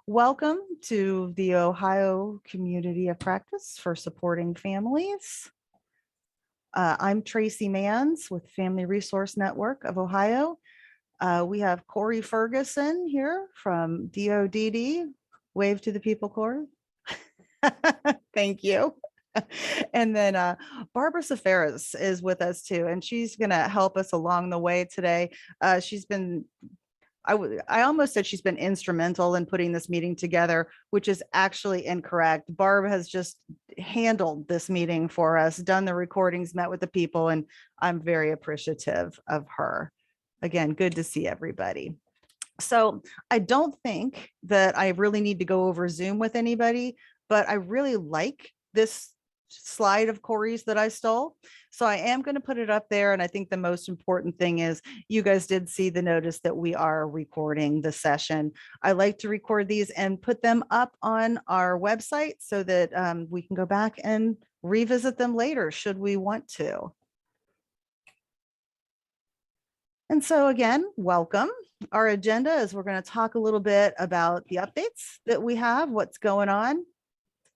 Welcome to the Ohio Community of Practice for Supporting Families. I'm Tracy Manns with Family Resource Network of Ohio. We have Corey Ferguson here from DODD. Wave to the people, Corey. Thank you. And then Barbara Safaris is with us too, and she's going to help us along the way today. She's been I almost said she's been instrumental in putting this meeting together, which is actually incorrect. Barb has just handled this meeting for us, done the recordings, met with the people, and I'm very appreciative of her. Again, good to see everybody. So I don't think that I really need to go over Zoom with anybody, but I really like this slide of Corey's that I stole. So I am going to put it up there. And I think the most important thing is you guys did see the notice that we are recording the session. I like to record these and put them up on our website so that we can go back and revisit them later should we want to. And so again, welcome. Our agenda is we're going to talk a little bit about the updates that we have, what's going on.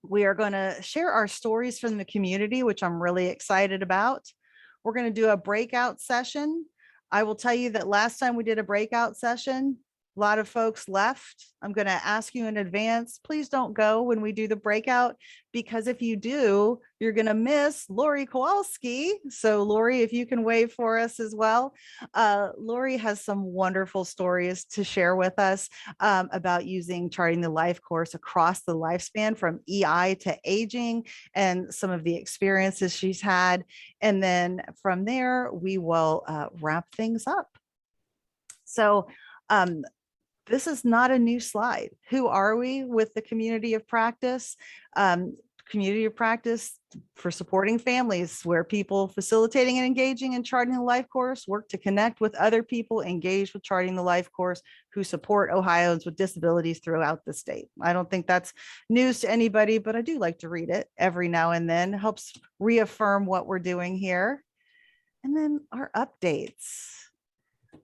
We are going to share our stories from the community, which I'm really excited about. We're going to do a breakout session. I will tell you that last time we did a breakout session, a lot of folks left. I'm going to ask you in advance, please don't go when we do the breakout, because if you do, you're going to miss Lori Kowalski. So Lori, if you can wave for us as well. Lori has some wonderful stories to share with us about using Charting the Life course across the lifespan from EI to aging and some of the experiences she's had. And then from there, we will wrap things up. So this is not a new slide. Who are we with the community of practice? Community of practice for supporting families, where people facilitating and engaging in Charting the Life course work to connect with other people engaged with Charting the Life course who support Ohioans with disabilities throughout the state. I don't think that's news to anybody, but I do like to read it every now and then. It helps reaffirm what we're doing here. And then our updates.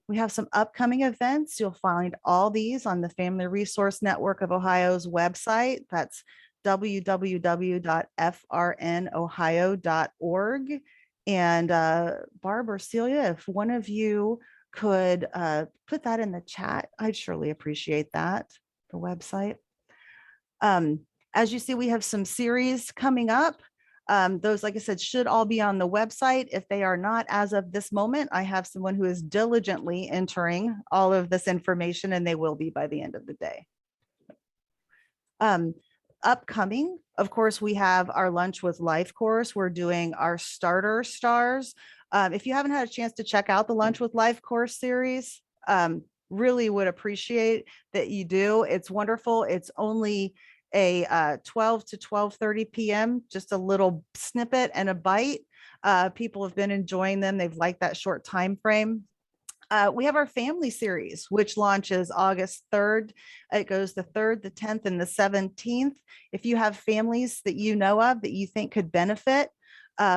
We have some upcoming events. You'll find all these on the Family Resource Network of Ohio's website. That's www.frnohio.org. And Barb or Celia, if one of you could put that in the chat, I'd surely appreciate that, the website. As you see, we have some series coming up. Those, like I said, should all be on the website. If they are not as of this moment, I have someone who is diligently entering all of this information, and they will be by the end of the day. Upcoming, of course, we have our Lunch with Life course. We're doing our starter stars. If you haven't had a chance to check out the Lunch with Life course series, really would appreciate that you do. It's wonderful. It's only a 12 to 12:30 p.m., just a little snippet and a bite. People have been enjoying them. They've liked that short time frame. We have our family series, which launches August 3rd. It goes the 3rd, the 10th, and the 17th. If you have families that you know of that you think could benefit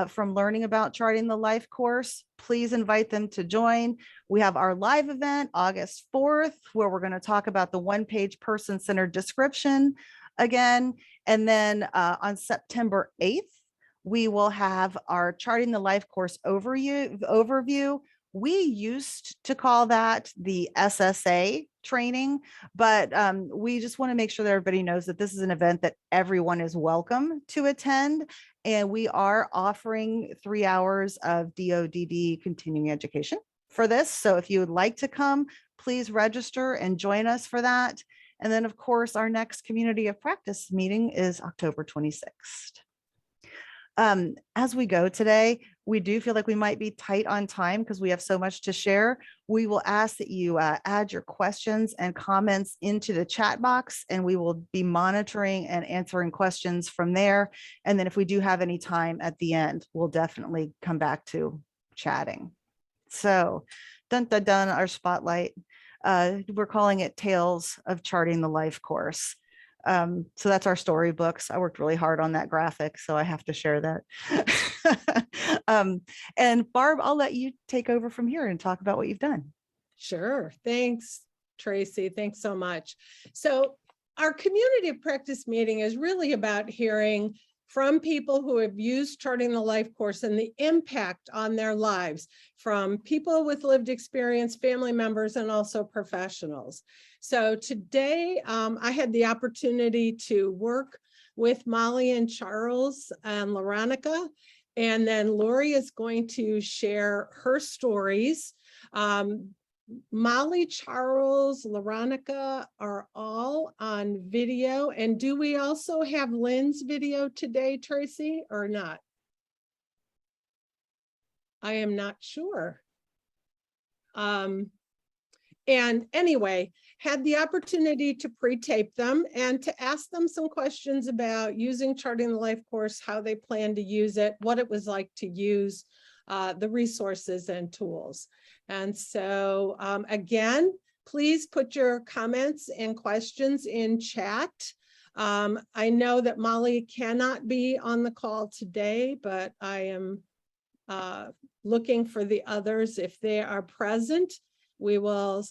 from learning about Charting the Life course, please invite them to join. We have our live event August 4th, where we're going to talk about the one-page person-centered description again. And then on September 8th, we will have our Charting the Life course overview. We used to call that the SSA training, but we just want to make sure that everybody knows that this is an event that everyone is welcome to attend. And we are offering 3 hours of DODD continuing education for this. So if you would like to come, please register and join us for that. And then, of course, our next community of practice meeting is October 26th. As we go today, we do feel like we might be tight on time because we have so much to share. We will ask that you add your questions and comments into the chat box, and we will be monitoring and answering questions from there. And then if we do have any time at the end, we'll definitely come back to chatting. So dun, dun, dun, our spotlight. We're calling it Tales of Charting the Life course. So that's our storybooks. I worked really hard on that graphic, so I have to share that. And Barb, I'll let you take over from here and talk about what you've done. Sure. Thanks, Tracy. Thanks so much. So our community of practice meeting is really about hearing from people who have used Charting the Life course and the impact on their lives, from people with lived experience, family members, and also professionals. So today I had the opportunity to work with Molly and Charles and Laronica, and then Lori is going to share her stories. Molly, Charles, Laronica are all on video. And do we also have Lynn's video today, Tracy, or not? I am not sure. And anyway, had the opportunity to pre-tape them and to ask them some questions about using Charting the Life course, how they plan to use it, what it was like to use the resources and tools. And so again, please put your comments and questions in chat. I know that Molly cannot be on the call today, but I am looking for the others. If they are present, we will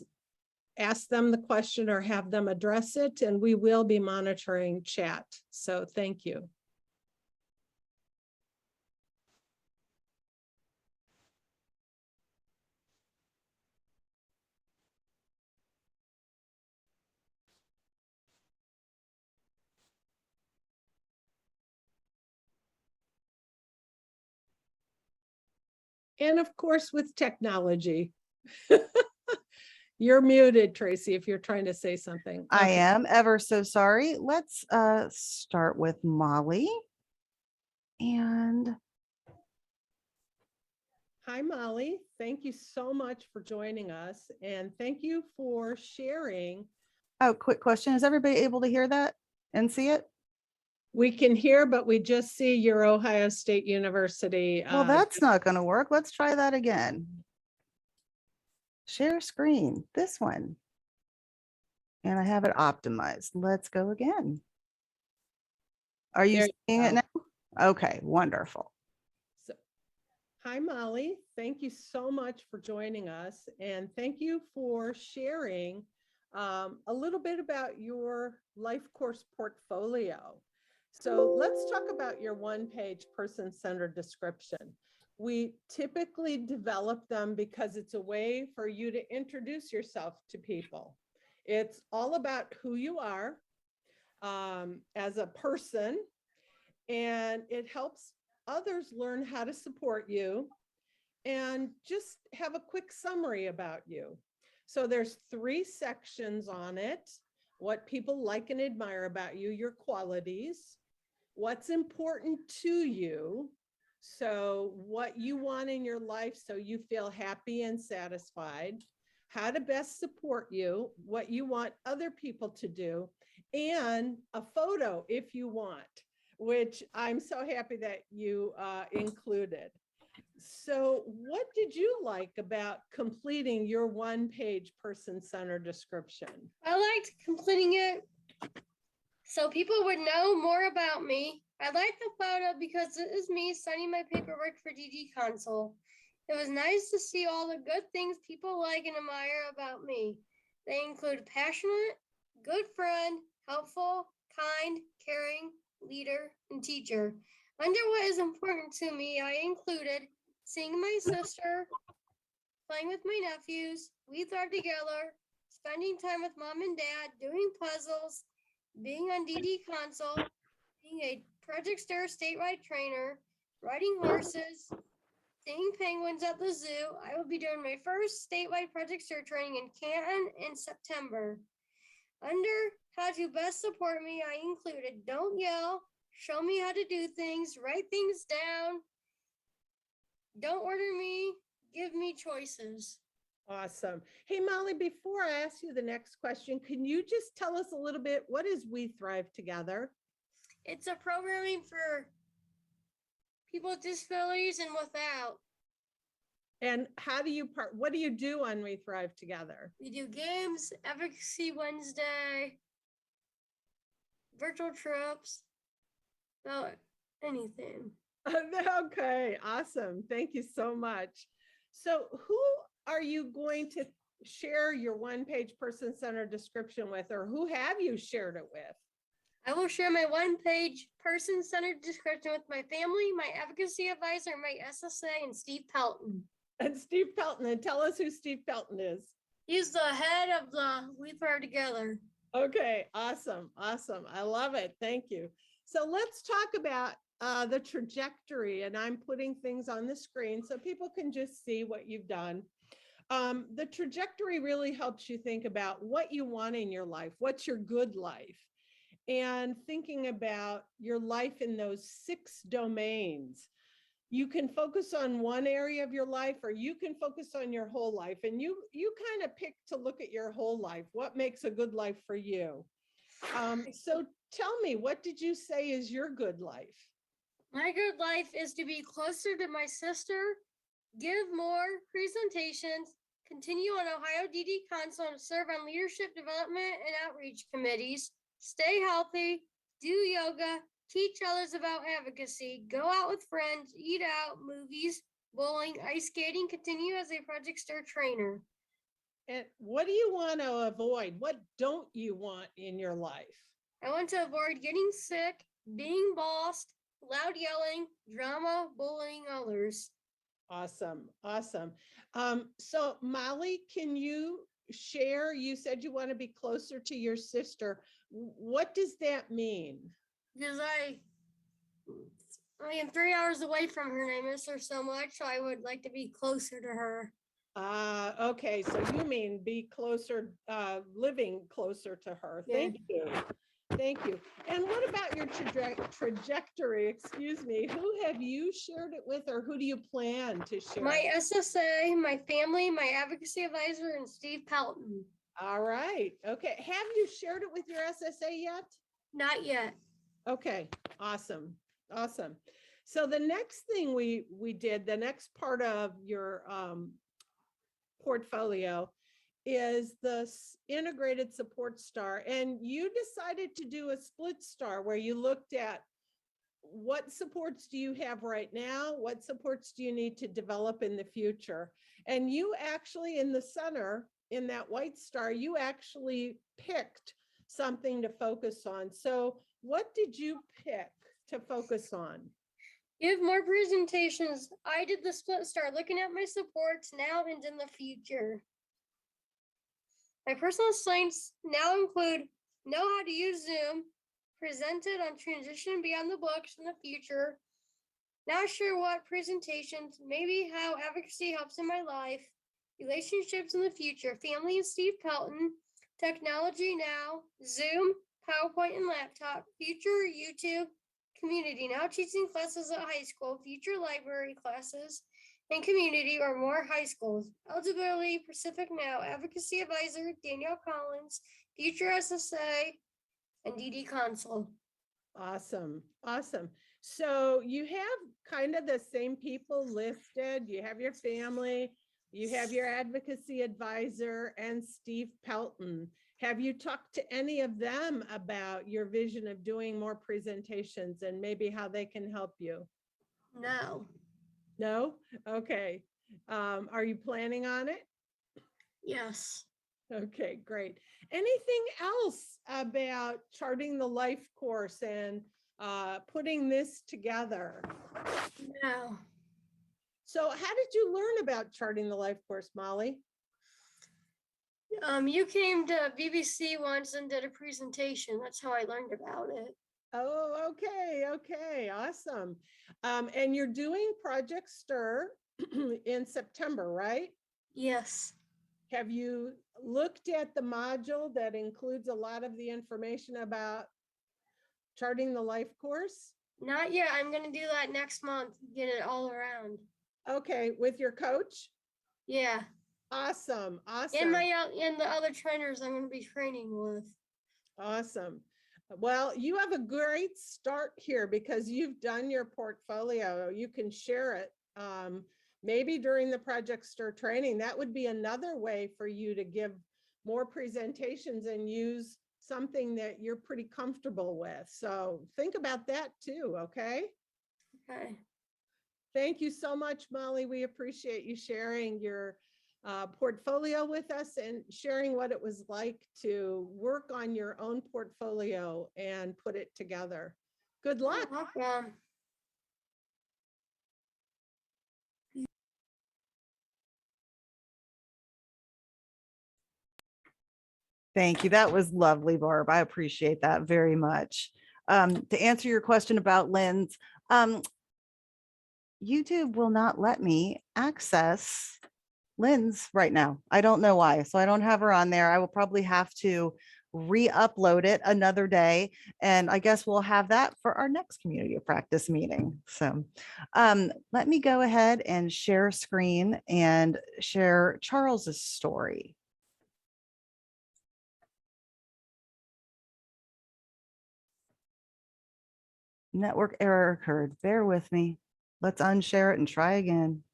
ask them the question or have them address it, and we will be monitoring chat. So thank you. And of course, with technology. You're muted, Tracy, if you're trying to say something. I am ever so sorry. Let's start with Molly. And hi, Molly. Thank you so much for joining us. And thank you for sharing. oh, quick question. Is everybody able to hear that and see it? We can hear, but we just see your Ohio State University. Well, that's not going to work. Let's try that again. Share screen, this one. And I have it optimized. Let's go again. Are you seeing it now? Okay, wonderful. So, hi, Molly. Thank you so much for joining us. And thank you for sharing a little bit about your life course portfolio. So let's talk about your one-page person-centered description. We typically develop them because it's a way for you to introduce yourself to people. It's all about who you are as a person, and it helps others learn how to support you and just have a quick summary about you. So there's 3 sections on it: what people like and admire about you, your qualities, what's important to you, so what you want in your life so you feel happy and satisfied, how to best support you, what you want other people to do, and a photo if you want, which I'm so happy that you included. So what did you like about completing your one-page person-centered description? I liked completing it so people would know more about me. I liked the photo because it is me signing my paperwork for DD Console. It was nice to see all the good things people like and admire about me. They include passionate, good friend, helpful, kind, caring, leader, and teacher. Under what is important to me, I included seeing my sister, playing with my nephews, we thrive together, spending time with mom and dad, doing puzzles, being on DD Console, being a Project Star statewide trainer, riding horses, seeing penguins at the zoo. I will be doing my first statewide Project Star training in Canton in September. Under how to best support me, I included don't yell, show me how to do things, write things down, don't order me, give me choices. Awesome. Hey, Molly, before I ask you the next question, can you just tell us a little bit, what is We Thrive Together? It's a programming for people with disabilities and without. And how do you what do you do on We Thrive Together? We do games, Advocacy Wednesday, virtual trips, about anything. Okay, awesome. Thank you so much. So who are you going to share your one-page person-centered description with, or who have you shared it with? I will share my one-page person-centered description with my family, my advocacy advisor, my SSA, and Steve Pelton. And Steve Pelton, and tell us who Steve Pelton is. He's the head of the We Thrive Together. Okay, awesome, awesome. I love it. Thank you. So let's talk about the trajectory, and I'm putting things on the screen so people can just see what you've done. The trajectory really helps you think about what you want in your life, what's your good life, and thinking about your life in those 6 domains. You can focus on one area of your life, or you can focus on your whole life, and you kind of pick to look at your whole life. What makes a good life for you? So tell me, what did you say is your good life? My good life is to be closer to my sister, give more presentations, continue on Ohio DD Council, and serve on leadership development and outreach committees, stay healthy, do yoga, teach others about advocacy, go out with friends, eat out, movies, bowling, ice skating, continue as a Project STAR trainer. And what do you want to avoid? What don't you want in your life? I want to avoid getting sick, being bossed, loud yelling, drama, bullying others. Awesome, awesome. So Molly, can you share, you said you want to be closer to your sister. What does that mean? Because I am 3 hours away from her and I miss her so much, so I would like to be closer to her. Okay, so you mean be closer, living closer to her. Yeah. Thank you. Thank you. And what about your trajectory? Excuse me. Who have you shared it with, or who do you plan to share? My SSA, my family, my advocacy advisor, and Steve Pelton. All right. Okay. Have you shared it with your SSA yet? Not yet. Okay. Awesome. Awesome. So the next thing we did, the next part of your portfolio is the integrated support star. And you decided to do a split star where you looked at what supports do you have right now? What supports do you need to develop in the future? And you actually, in the center, in that white star, you actually picked something to focus on. So what did you pick to focus on? Give more presentations. I did the split star, looking at my supports now and in the future. My personal strengths now include know how to use Zoom, presented on transition beyond the books in the future, not sure what presentations, maybe how advocacy helps in my life, relationships in the future, family and Steve Pelton, technology now, Zoom, PowerPoint and laptop, future YouTube, community now teaching classes at high school, future library classes, and community or more high schools. Eligibility, Pacific Now, advocacy advisor, Danielle Collins, future SSA, and DD Console. Awesome. Awesome. So you have kind of the same people listed. You have your family, you have your advocacy advisor, and Steve Pelton. Have you talked to any of them about your vision of doing more presentations and maybe how they can help you? No. No? Okay. Are you planning on it? Yes. Okay, great. Anything else about charting the life course and putting this together? No. So how did you learn about charting the life course, Molly? You came to BBC once and did a presentation. That's how I learned about it. Oh, okay, okay, awesome. And you're doing Project STIR in September, right? Yes. Have you looked at the module that includes a lot of the information about charting the life course? Not yet. I'm going to do that next month. Get it all around. Okay, with your coach? Yeah. Awesome, awesome. And the other trainers I'm going to be training with. Awesome. Well, you have a great start here because you've done your portfolio. You can share it. Maybe during the Project STIR training, that would be another way for you to give more presentations and use something that you're pretty comfortable with. So think about that too, okay? Okay. Thank you so much, Molly. We appreciate you sharing your portfolio with us and sharing what it was like to work on your own portfolio and put it together. Good You're luck. welcome. Thank you. That was lovely, Barb. I appreciate that very much. To answer your question about Lynn's, YouTube will not let me access Lynn's right now. I don't know why. So I don't have her on there. I will probably have to re-upload it another day. And I guess we'll have that for our next community of practice meeting. So let me go ahead and share screen and share Charles's story. Network error occurred. Bear with me. Let's unshare it and try again.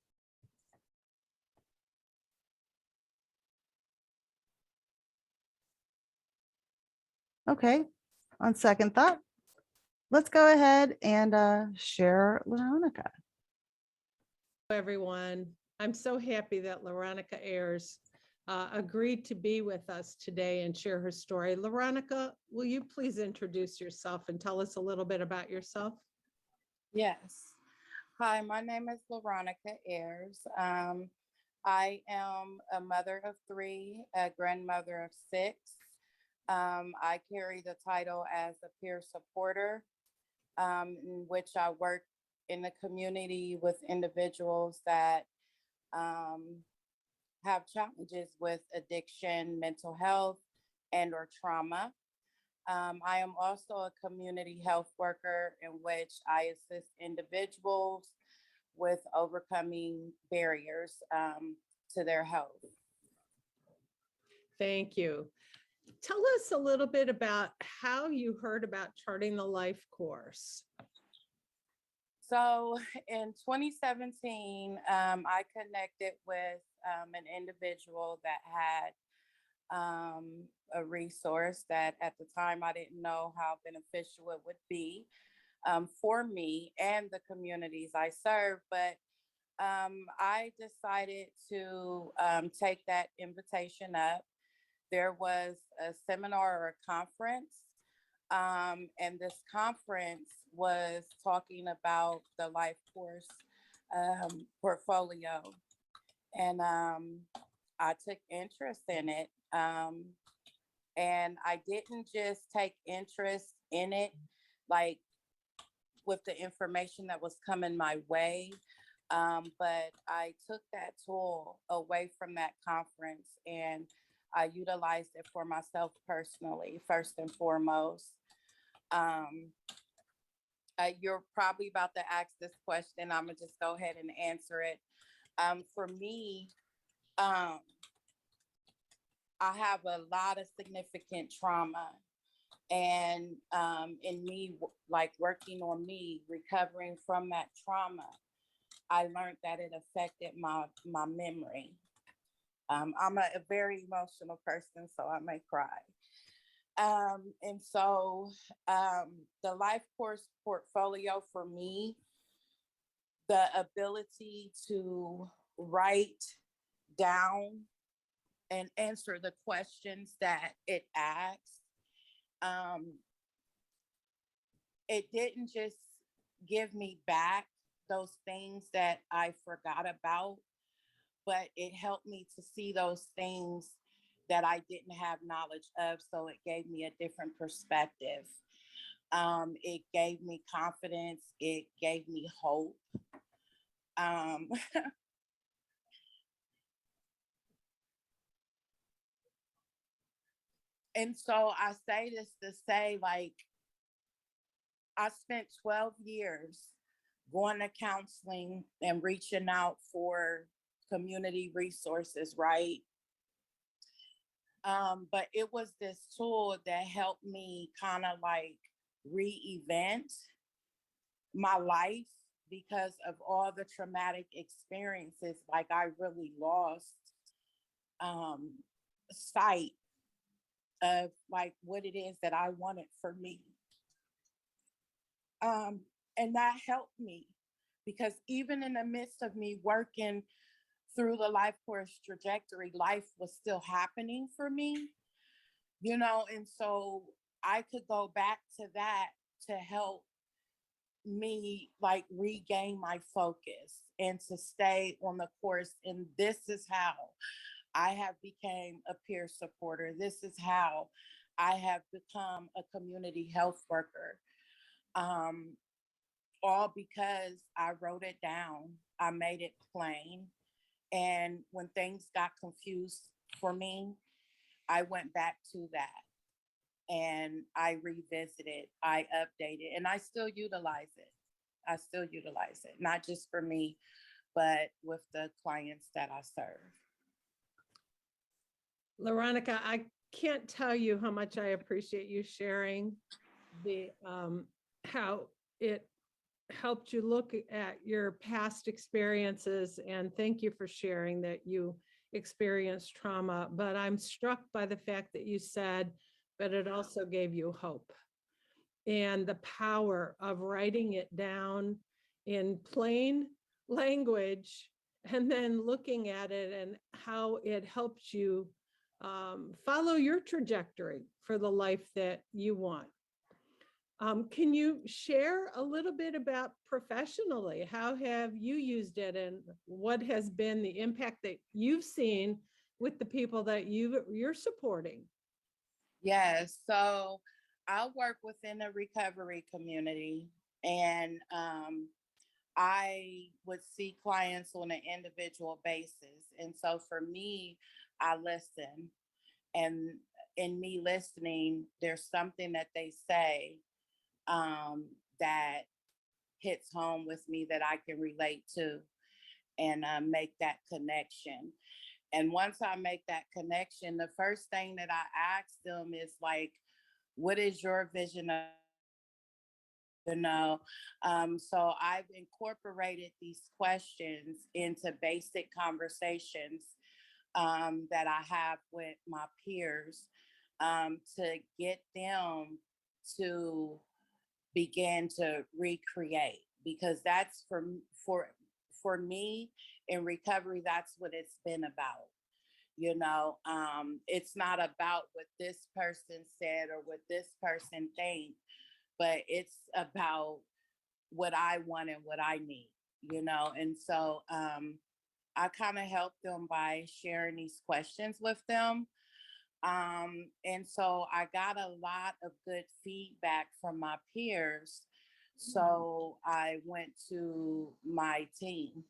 Okay, on second thought, let's go ahead and share Veronica. Everyone. I'm so happy that Veronica Ayers agreed to be with us today and share her story. Veronica, will you please introduce yourself and tell us a little bit about yourself? Yes. Hi, my name is Veronica Ayers. I am a mother of 3, a grandmother of 6. I carry the title as a peer supporter, in which I work in the community with individuals that have challenges with addiction, mental health, and or trauma. I am also a community health worker in which I assist individuals with overcoming barriers to their health. Thank you. Tell us a little bit about how you heard about Charting the Life course. So in 2017, I connected with an individual that had a resource that at the time I didn't know how beneficial it would be for me and the communities I serve. But I decided to take that invitation up. There was a seminar or a conference, and this conference was talking about the life course portfolio. And I took interest in it. And I didn't just take interest in it like with the information that was coming my way, but I took that tool away from that conference and I utilized it for myself personally, first and foremost. You're probably about to ask this question. I'm gonna just go ahead and answer it. For me, I have a lot of significant trauma, and in me, like working on me, recovering from that trauma, I learned that it affected my memory. I'm a very emotional person, so I may cry. And so the life course portfolio for me, the ability to write down and answer the questions that it asks, it didn't just give me back those things that I forgot about, but it helped me to see those things that I didn't have knowledge of. So it gave me a different perspective. It gave me confidence. It gave me hope. And so I say this to say, like, I spent 12 years going to counseling and reaching out for community resources, right? But it was this tool that helped me kind of like re-event my life because of all the traumatic experiences. Like I really lost sight of like what it is that I wanted for me. And that helped me because even in the midst of me working through the life course trajectory, life was still happening for me, you know, and so I could go back to that to help me like regain my focus and to stay on the course. And this is how I have became a peer supporter. This is how I have become a community health worker. Um, all because I wrote it down. I made it plain. And when things got confused for me, I went back to that and I revisited, I updated, and I still utilize it. I still utilize it, not just for me, but with the clients that I serve. Veronica, I can't tell you how much I appreciate you sharing the how it helped you look at your past experiences, and thank you for sharing that you experienced trauma. But I'm struck by the fact that you said, but it also gave you hope, and the power of writing it down in plain language and then looking at it and how it helped you follow your trajectory for the life that you want. Can you share a little bit about professionally? How have you used it and what has been the impact that you've seen with the people that you're supporting? Yes, so I work within a recovery community, and I would see clients on an individual basis. And so for me, I listen. And in me listening, there's something that they say that hits home with me that I can relate to and make that connection. And once I make that connection, the first thing that I ask them is like, what is your vision of, you know? So I've incorporated these questions into basic conversations that I have with my peers to get them to begin to recreate, because that's for me in recovery, that's what it's been about. You know, it's not about what this person said or what this person thinks, but it's about what I want and what I need, you know. And so I kind of help them by sharing these questions with them. And so I got a lot of good feedback from my peers. So I went to my team.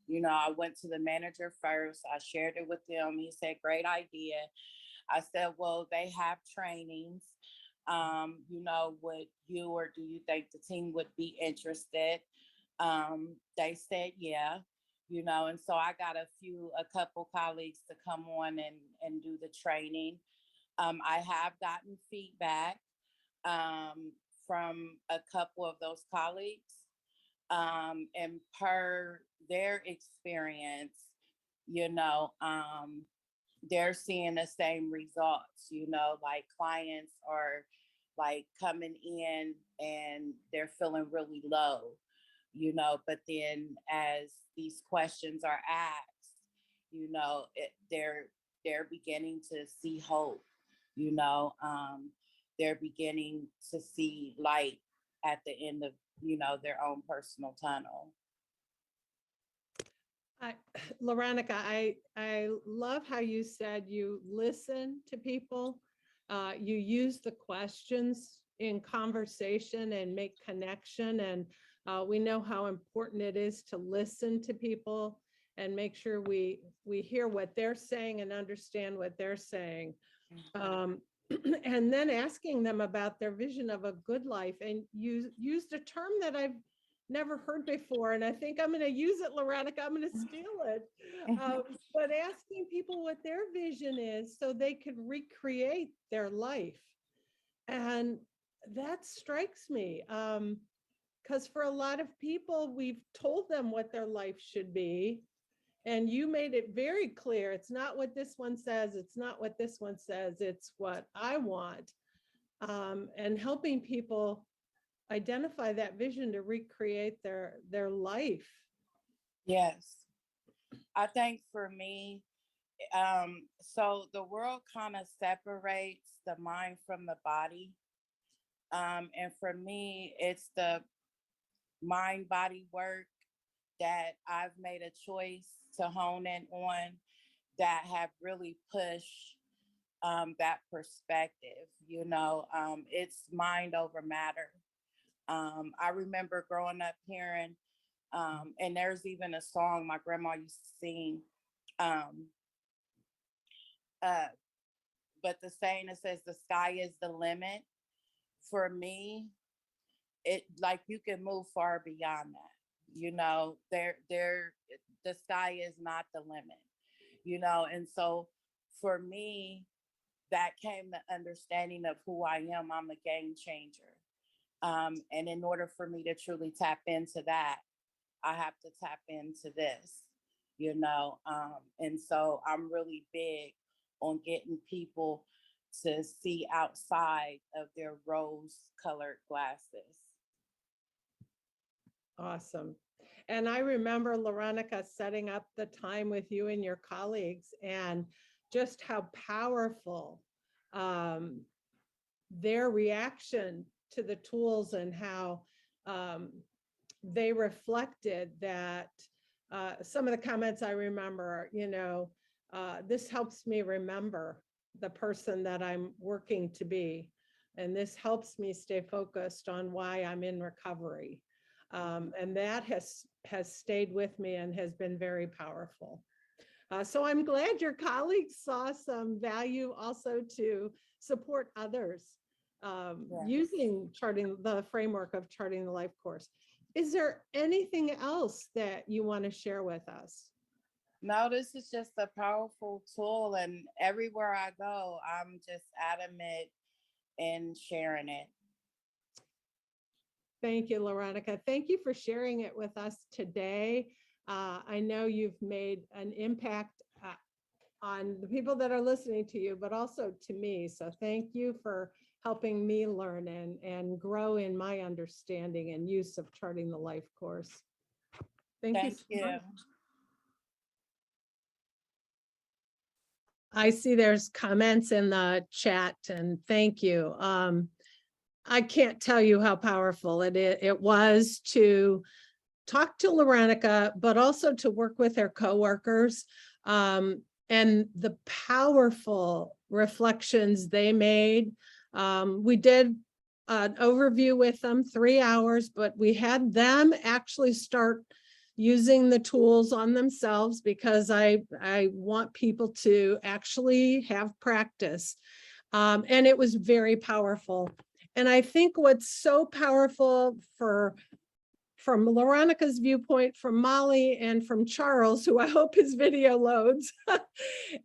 You know, I went to the manager first. I shared it with him. He said, great idea. I said, well, they have trainings. You know, would you or do you think the team would be interested? They said, yeah, you know, and so I got a couple colleagues to come on and do the training. I have gotten feedback from a couple of those colleagues, and per their experience, you know, they're seeing the same results, you know, like clients are like coming in and they're feeling really low, you know, but then as these questions are asked, you know, they're beginning to see hope, you know, they're beginning to see light at the end of, you know, their own personal tunnel. Veronica, I love how you said you listen to people. You use the questions in conversation and make connection. And we know how important it is to listen to people and make sure we hear what they're saying and understand what they're saying. And then asking them about their vision of a good life. And you used a term that I've never heard before, and I think I'm going to use it, Veronica. I'm going to steal it. But asking people what their vision is so they could recreate their life. And that strikes me, because for a lot of people, we've told them what their life should be. And you made it very clear. It's not what this one says. It's not what this one says. It's what I want. And helping people identify that vision to recreate their life. Yes. I think for me, so the world kind of separates the mind from the body. And for me, it's the mind body work that I've made a choice to hone in on that have really pushed that perspective. It's mind over matter. I remember growing up hearing, and there's even a song my grandma used to sing. Um, uh, but the saying that says the sky is the limit. For me, it like you can move far beyond that. The sky is not the limit. And so for me, that came the understanding of who I am. I'm a game changer. And in order for me to truly tap into that, I have to tap into this. And so I'm really big on getting people to see outside of their rose colored glasses. Awesome. And I remember Veronica setting up the time with you and your colleagues, and just how powerful their reaction to the tools, and how they reflected that. Some of the comments I remember, this helps me remember the person that I'm working to be. And this helps me stay focused on why I'm in recovery. And that has stayed with me and has been very powerful. So I'm glad your colleagues saw some value also to support others using the framework of Charting the Life course. Is there anything else that you want to share with us? No, this is just a powerful tool, and everywhere I go, I'm just adamant in sharing it. Thank you, Veronica. Thank you for sharing it with us today. I know you've made an impact on the people that are listening to you, but also to me. So thank you for helping me learn and grow in my understanding and use of Charting the Life course. Thank you so much. I see there's comments in the chat, and thank you. I can't tell you how powerful it was to talk to Veronica, but also to work with her coworkers, and the powerful reflections they made. We did an overview with them, 3 hours, but we had them actually start using the tools on themselves, because I want people to actually have practice. And it was very powerful. And I think what's so powerful from Veronica's viewpoint, from Molly, and from Charles, who I hope his video loads,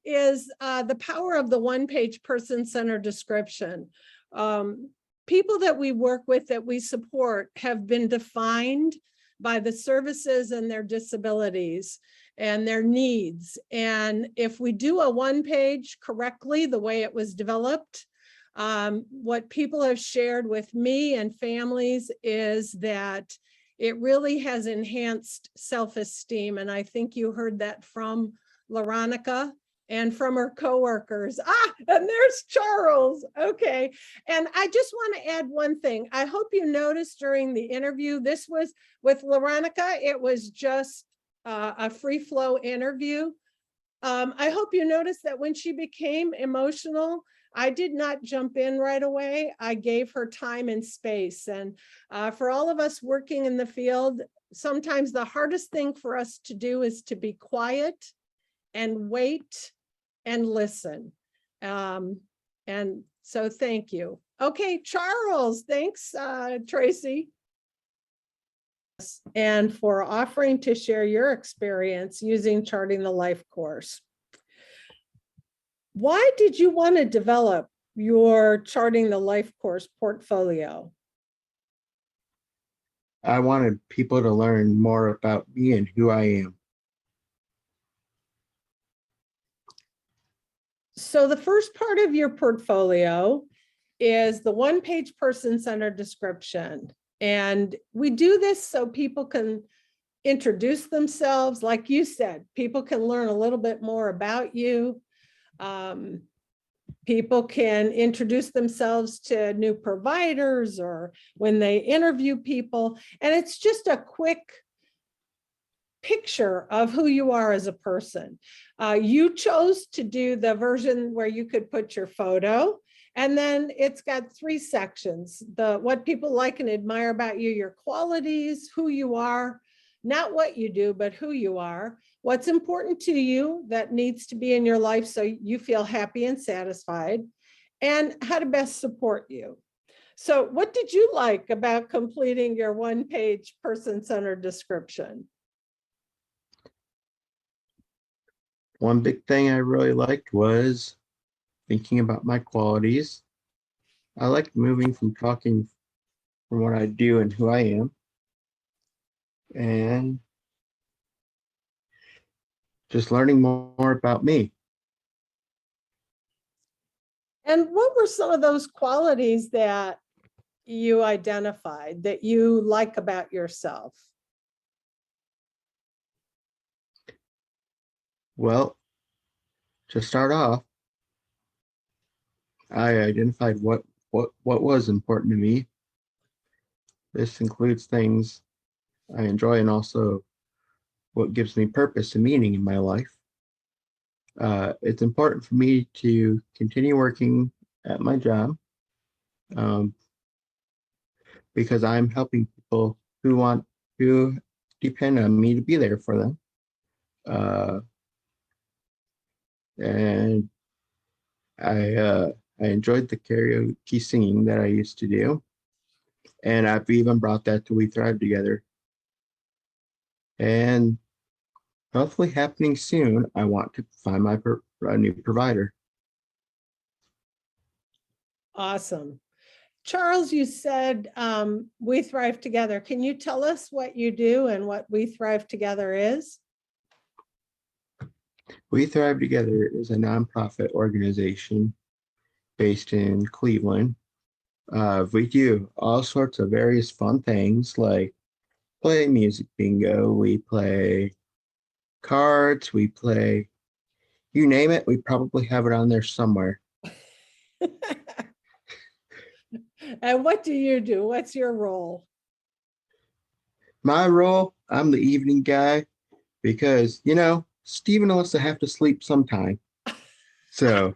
is the power of the one-page person-centered description. People that we work with, that we support, have been defined by the services and their disabilities and their needs. And if we do a one-page correctly, the way it was developed, what people have shared with me and families is that it really has enhanced self-esteem. And I think you heard that from Veronica and from her coworkers. And there's Charles. Okay. And I just want to add one thing. I hope you noticed during the interview, this was with Veronica, it was just a free flow interview. I hope you noticed that when she became emotional, I did not jump in right away. I gave her time and space. And for all of us working in the field, sometimes the hardest thing for us to do is to be quiet and wait and listen. And so thank you. Okay, Charles, thanks, Tracy. And for offering to share your experience using Charting the Life course. Why did you want to develop your Charting the Life course portfolio? I wanted people to learn more about me and who I am. So the first part of your portfolio is the one-page person-centered description. And we do this so people can introduce themselves. Like you said, people can learn a little bit more about you. People can introduce themselves to new providers or when they interview people. And it's just a quick picture of who you are as a person. You chose to do the version where you could put your photo, and then it's got 3 sections: what people like and admire about you, your qualities, who you are, not what you do, but who you are, what's important to you that needs to be in your life so you feel happy and satisfied, and how to best support you. So what did you like about completing your 1-page person-centered description? One big thing I really liked was thinking about my qualities. I like moving from talking from what I do and who I am, and just learning more about me. And what were some of those qualities that you identified that you like about yourself? Well, to start off, I identified what was important to me. This includes things I enjoy and also what gives me purpose and meaning in my life. It's important for me to continue working at my job because I'm helping people who depend on me to be there for them. And I enjoyed the karaoke singing that I used to do, and I've even brought that to We Thrive Together. And hopefully happening soon, I want to find a new provider. Awesome. Charles, you said We Thrive Together. Can you tell us what you do and what We Thrive Together is? We Thrive Together is a nonprofit organization based in Cleveland. We do all sorts of various fun things like play music bingo, we play cards, we play, you name it, we probably have it on there somewhere. And what do you do? What's your role? My role, I'm the evening guy because, Steve and Alyssa have to sleep sometime. So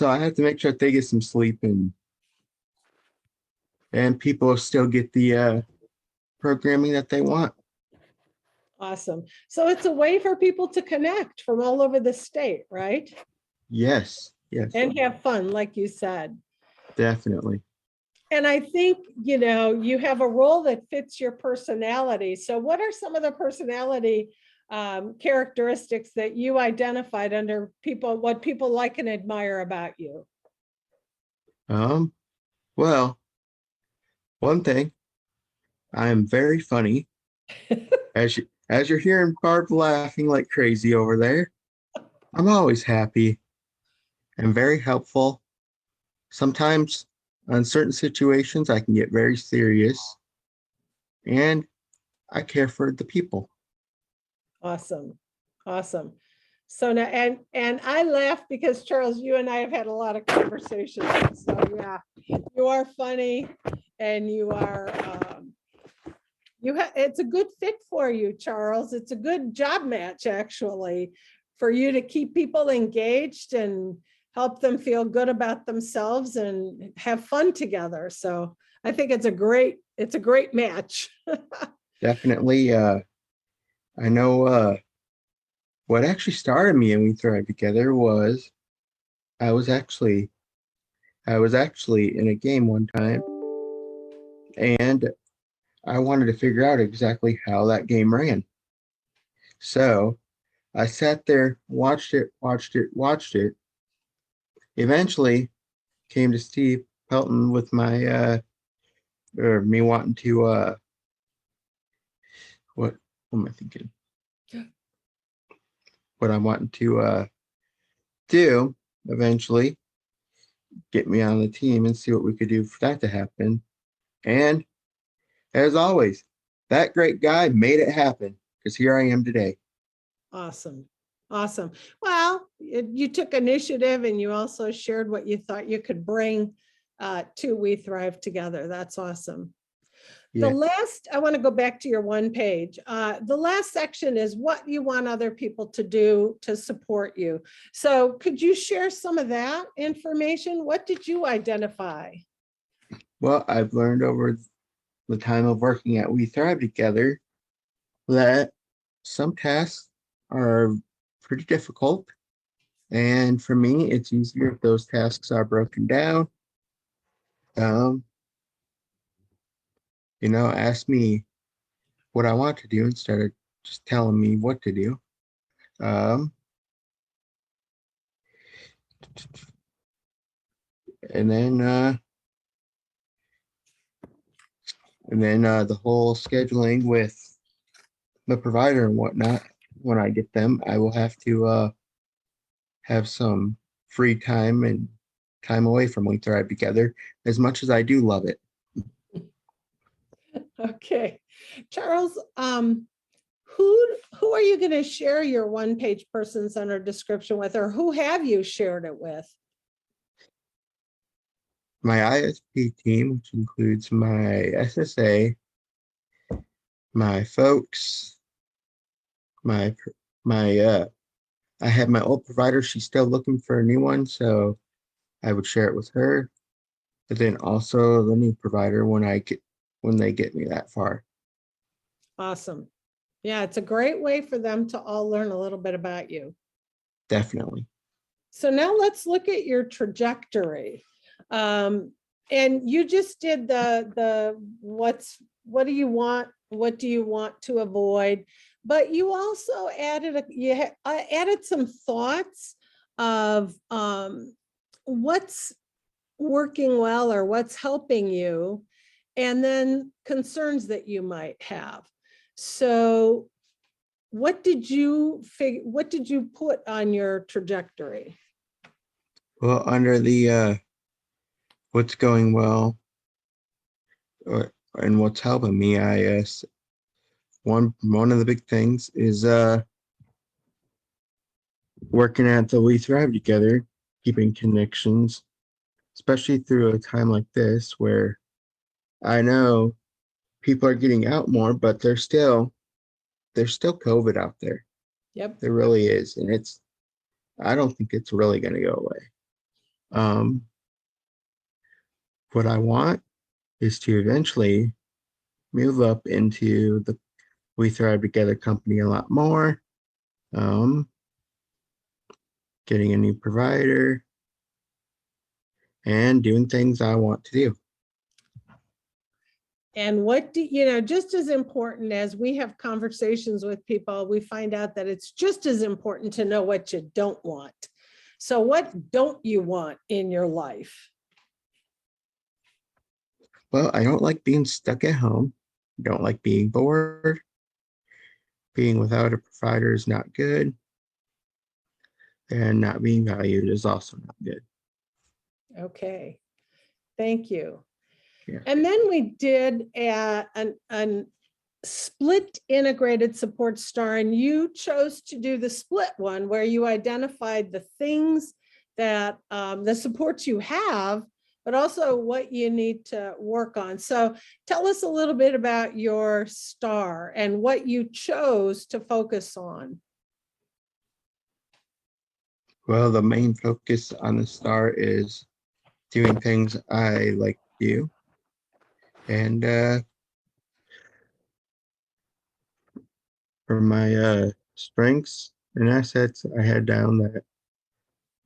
I have to make sure that they get some sleep and people still get the programming that they want. Awesome. So it's a way for people to connect from all over the state, right? Yes, And have fun, like you said. definitely. And I think, you have a role that fits your personality. So what are some of the personality characteristics that you identified under what people like and admire about you? Well, one thing, I am very funny. As you're hearing Barb laughing like crazy over there, I'm always happy and very helpful. Sometimes on certain situations, I can get very serious, and I care for the people. Awesome. Awesome. So now, and I laugh because Charles, you and I have had a lot of conversations. So yeah, you are funny and you are, it's a good fit for you, Charles. It's a good job match actually for you to keep people engaged and help them feel good about themselves and have fun together. So I think it's a great match. Definitely. I know what actually started me and We Thrive Together was I was actually in a game one time, and I wanted to figure out exactly how that game ran. So I sat there, watched it. Eventually came to Steve Pelton with my or me wanting to what am I thinking? What I'm wanting to do eventually, get me on the team and see what we could do for that to happen. And as always, that great guy made it happen because here I am today. Awesome. Awesome. Well, you took initiative and you also shared what you thought you could bring to We Thrive Together. That's awesome. Yeah. I want to go back to your one page. The last section is what you want other people to do to support you. So could you share some of that information? What did you identify? Well, I've learned over the time of working at We Thrive Together that some tasks are pretty difficult. And for me, it's easier if those tasks are broken down. Ask me what I want to do instead of just telling me what to do. Um, and then the whole scheduling with the provider and whatnot. When I get them, I will have to have some free time and time away from We Thrive Together, as much as I do love it. Okay, Charles, who are you going to share your one-page person-centered description with, or who have you shared it with? My ISP team, which includes my SSA, my folks, I have my old provider. She's still looking for a new one, so I would share it with her. But then also the new provider when they get me that far. Awesome. Yeah, it's a great way for them to all learn a little bit about you. Definitely. So now let's look at your trajectory. And you just did what do you want? What do you want to avoid? But you also added some thoughts of what's working well or what's helping you, and then concerns that you might have. So what did you put on your trajectory? Well, under the what's going well and what's helping me, one of the big things is working at the We Thrive Together, keeping connections, especially through a time like this where I know people are getting out more, but there's still COVID out there. Yep. There really is. And I don't think it's really going to go away. What I want is to eventually move up into the We Thrive Together company a lot more. Getting a new provider and doing things I want to do. And just as important as we have conversations with people, we find out that it's just as important to know what you don't want. So what don't you want in your life? Well, I don't like being stuck at home. I don't like being bored. Being without a provider is not good. And not being valued is also not good. Okay, thank you. Yeah. And then we did a split integrated support star, and you chose to do the split one where you identified the things that the supports you have, but also what you need to work on. So tell us a little bit about your star and what you chose to focus on. Well, the main focus on the star is doing things I like to do. And for my strengths and assets, I had down that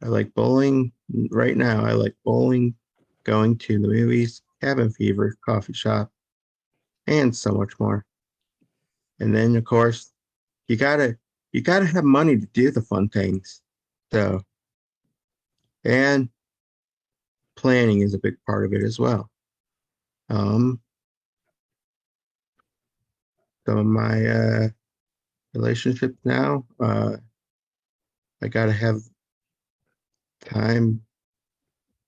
I like bowling. Right now, I like bowling, going to the movies, cabin fever, coffee shop, and so much more. And then, of course, you gotta have money to do the fun things. So, and planning is a big part of it as well. Some of my relationships now, I gotta have time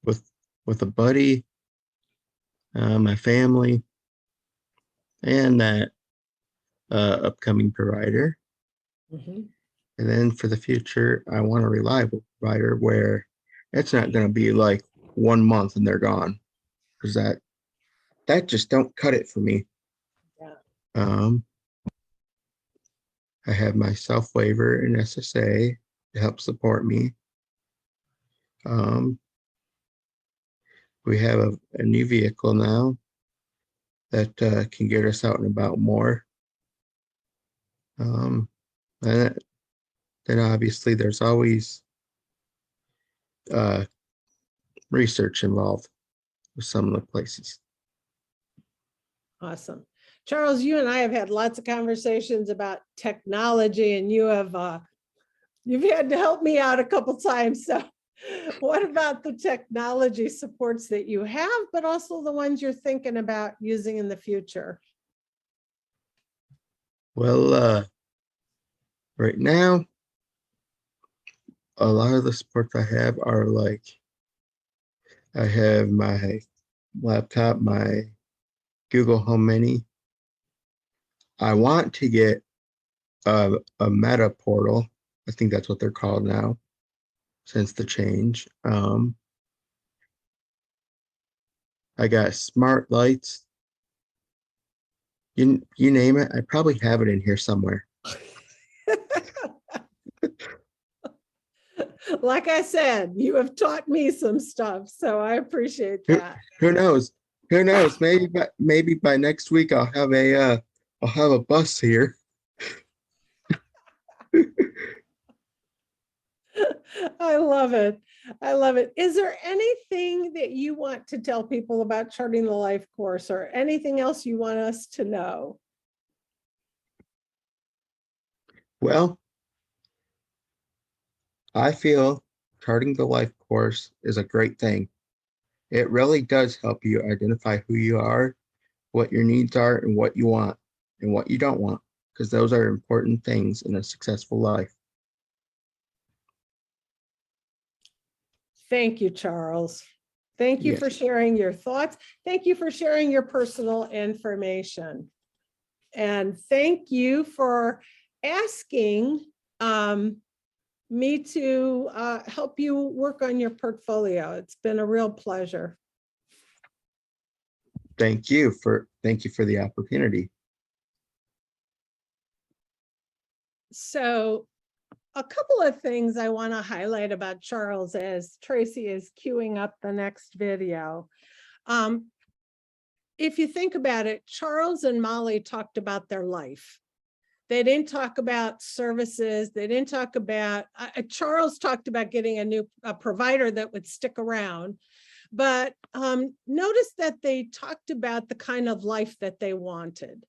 with a buddy, my family, and that upcoming provider. Mhm. And then for the future, I want a reliable provider where it's not going to be like 1 month and they're gone, because that just don't cut it for me. Yeah. I have my self waiver and SSA to help support me. We have a new vehicle now that can get us out and about more. And then obviously there's always research involved with some of the places. Awesome. Charles, you and I have had lots of conversations about technology, and you've had to help me out a couple times. So what about the technology supports that you have, but also the ones you're thinking about using in the future? Well, right now, a lot of the supports I have are like, I have my laptop, my Google Home Mini. I want to get a Meta portal. I think that's what they're called now, since the change. I got smart lights. You name it. I probably have it in here somewhere. Like I said, you have taught me some stuff, so I appreciate that. Who knows? Who knows? Maybe by next week I'll have a bus here. I love it. I love it. Is there anything that you want to tell people about charting the life course, or anything else you want us to know? Well, I feel charting the life course is a great thing. It really does help you identify who you are, what your needs are, and what you want and what you don't want, because those are important things in a successful life. Thank you, Charles. Thank you Yes. for sharing your thoughts. Thank you for sharing your personal information. And thank you for asking me to help you work on your portfolio. It's been a real pleasure. Thank you for the opportunity. So a couple of things I want to highlight about Charles as Tracy is queuing up the next video. If you think about it, Charles and Molly talked about their life. They didn't talk about services. They didn't talk about, Charles talked about getting a provider that would stick around. But notice that they talked about the kind of life that they wanted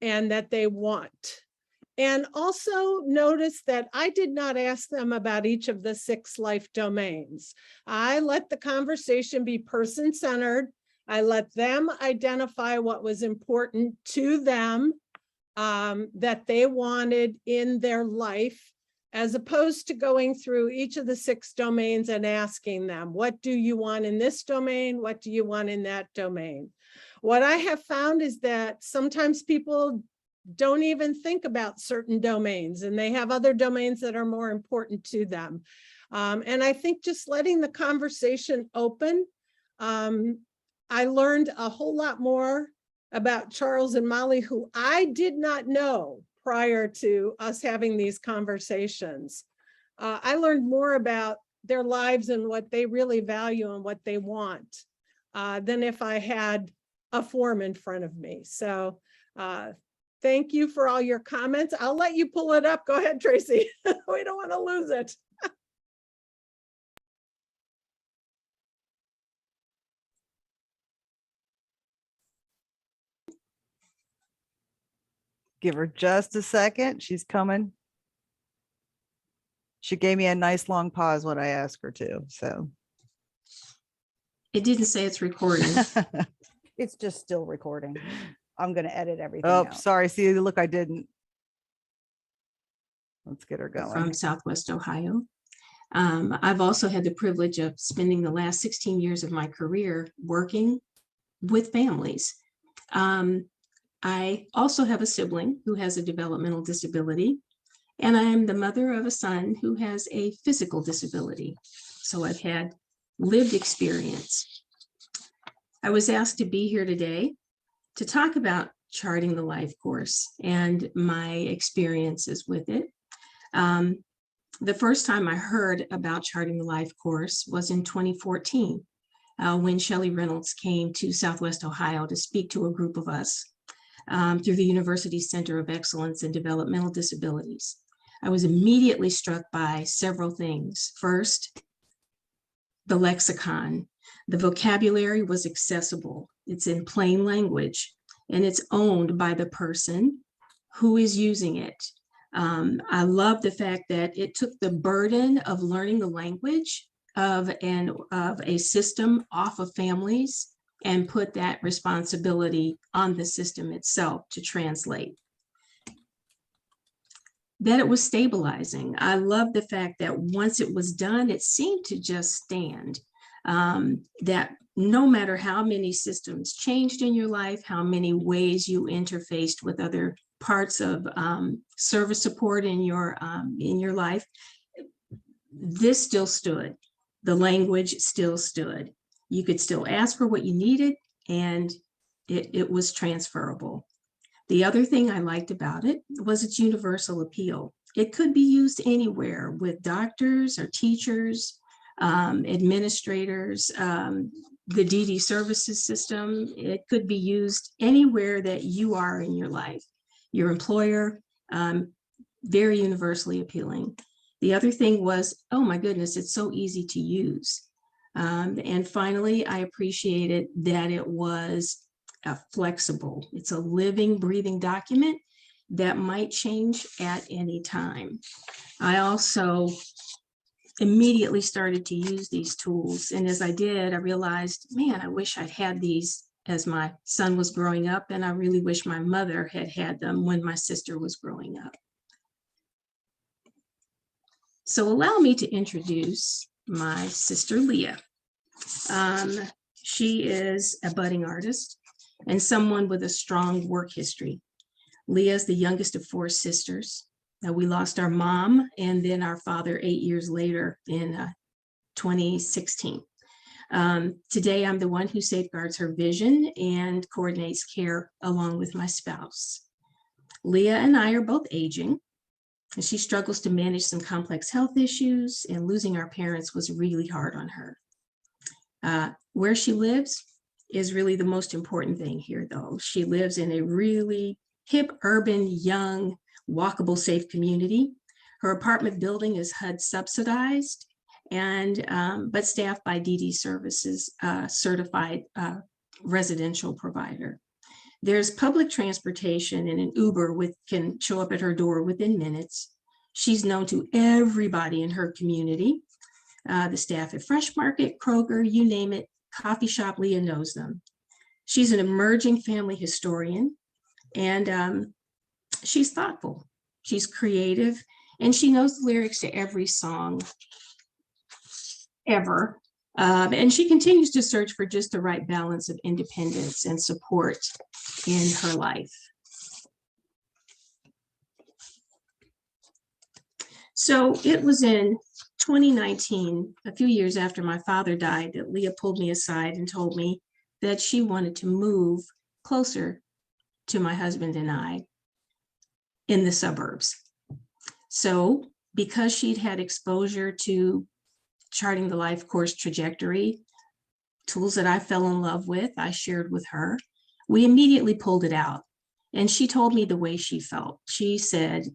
and that they want. And also notice that I did not ask them about each of the 6 life domains. I let the conversation be person-centered. I let them identify what was important to them, that they wanted in their life, as opposed to going through each of the 6 domains and asking them, what do you want in this domain? What do you want in that domain? What I have found is that sometimes people don't even think about certain domains, and they have other domains that are more important to them. And I think just letting the conversation open, I learned a whole lot more about Charles and Molly, who I did not know prior to us having these conversations. I learned more about their lives and what they really value and what they want than if I had a form in front of me. So thank you for all your comments. I'll let you pull it up. Go ahead, Tracy. We don't want to lose it. Give her just a second. She's coming. She gave me a nice long pause when I asked her to, so. It didn't say it's recording. It's just still recording. I'm gonna edit everything Oh, out. sorry. See, look, I didn't. Let's get her going. From Southwest Ohio. I've also had the privilege of spending the last 16 years of my career working with families. I also have a sibling who has a developmental disability, and I am the mother of a son who has a physical disability. So I've had lived experience. I was asked to be here today to talk about charting the life course and my experiences with it. The first time I heard about charting the life course was in 2014, when Shelley Reynolds came to Southwest Ohio to speak to a group of us through the University Center of Excellence in Developmental Disabilities. I was immediately struck by several things. First, the lexicon. The vocabulary was accessible. It's in plain language, and it's owned by the person who is using it. I love the fact that it took the burden of learning the language of a system off of families and put that responsibility on the system itself to translate. That it was stabilizing. I love the fact that once it was done, it seemed to just stand. That no matter how many systems changed in your life, how many ways you interfaced with other parts of service support in your life, this still stood. The language still stood. You could still ask for what you needed, and it was transferable. The other thing I liked about it was its universal appeal. It could be used anywhere with doctors or teachers, administrators, the DD services system. It could be used anywhere that you are in your life. Your employer, very universally appealing. The other thing was, oh my goodness, it's so easy to use. And finally, I appreciated that it was flexible. It's a living, breathing document that might change at any time. I also immediately started to use these tools. And as I did, I realized, man, I wish I'd had these as my son was growing up. And I really wish my mother had had them when my sister was growing up. So allow me to introduce my sister, Leah. She is a budding artist and someone with a strong work history. Leah is the youngest of 4 sisters. We lost our mom and then our father 8 years later in 2016. Today, I'm the one who safeguards her vision and coordinates care along with my spouse. Leah and I are both aging, and she struggles to manage some complex health issues, and losing our parents was really hard on her. Where she lives is really the most important thing here, though. She lives in a really hip, urban, young, walkable, safe community. Her apartment building is HUD subsidized, and but staffed by DD Services, certified residential provider. There's public transportation, and an Uber can show up at her door within minutes. She's known to everybody in her community. The staff at Fresh Market, Kroger, you name it, coffee shop, Leah knows them. She's an emerging family historian, and she's thoughtful. She's creative, and she knows the lyrics to every song ever. And she continues to search for just the right balance of independence and support in her life. So it was in 2019, a few years after my father died, that Leah pulled me aside and told me that she wanted to move closer to my husband and I in the suburbs. So because she'd had exposure to charting the life course trajectory, tools that I fell in love with, I shared with her. We immediately pulled it out. And she told me the way she felt. She said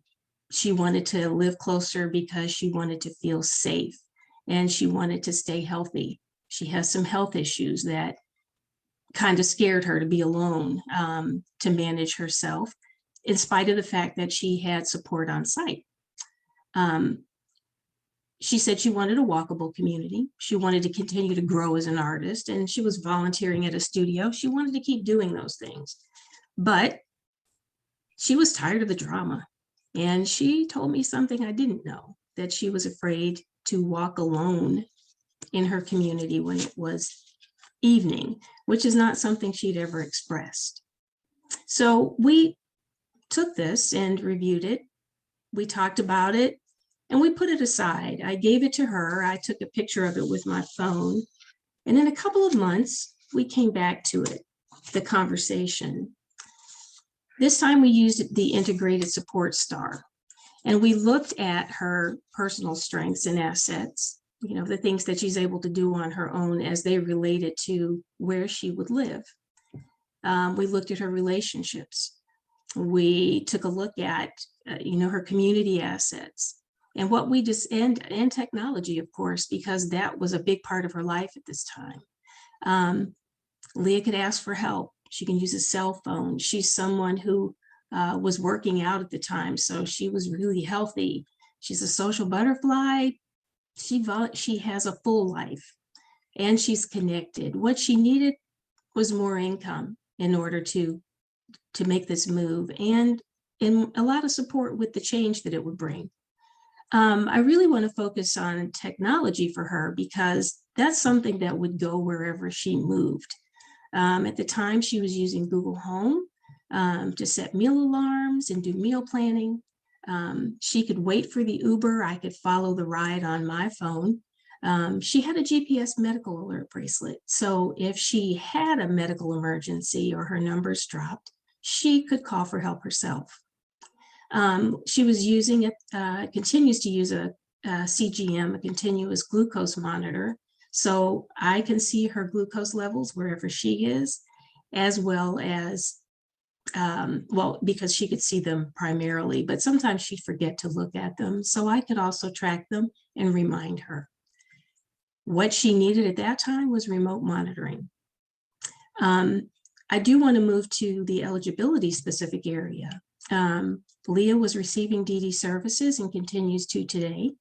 she wanted to live closer because she wanted to feel safe and she wanted to stay healthy. She has some health issues that kind of scared her to be alone, to manage herself, in spite of the fact that she had support on site. She said she wanted a walkable community. She wanted to continue to grow as an artist, and she was volunteering at a studio. She wanted to keep doing those things, but she was tired of the drama. And she told me something I didn't know, that she was afraid to walk alone in her community when it was evening, which is not something she'd ever expressed. So we took this and reviewed it. We talked about it and we put it aside. I gave it to her. I took a picture of it with my phone. And in a couple of months, we came back to it, the conversation. This time we used the integrated support star, and we looked at her personal strengths and assets, you know, the things that she's able to do on her own as they related to where she would live. We looked at her relationships. We took a look at, you know, her community assets and what we just, and technology, of course, because that was a big part of her life at this time. Leah could ask for help. She can use a cell phone. She's someone who was working out at the time, so she was really healthy. She's a social butterfly. She has a full life and she's connected. What she needed was more income in order to make this move, and a lot of support with the change that it would bring. I really want to focus on technology for her because that's something that would go wherever she moved. At the time, she was using Google Home to set meal alarms and do meal planning. She could wait for the Uber. I could follow the ride on my phone. She had a GPS medical alert bracelet. So if she had a medical emergency or her numbers dropped, she could call for help herself. She was using continues to use a CGM, a continuous glucose monitor. So I can see her glucose levels wherever she is, as well as, well, because she could see them primarily, but sometimes she'd forget to look at them. So I could also track them and remind her. What she needed at that time was remote monitoring. I do want to move to the eligibility specific area. Leah was receiving DD services and continues to today.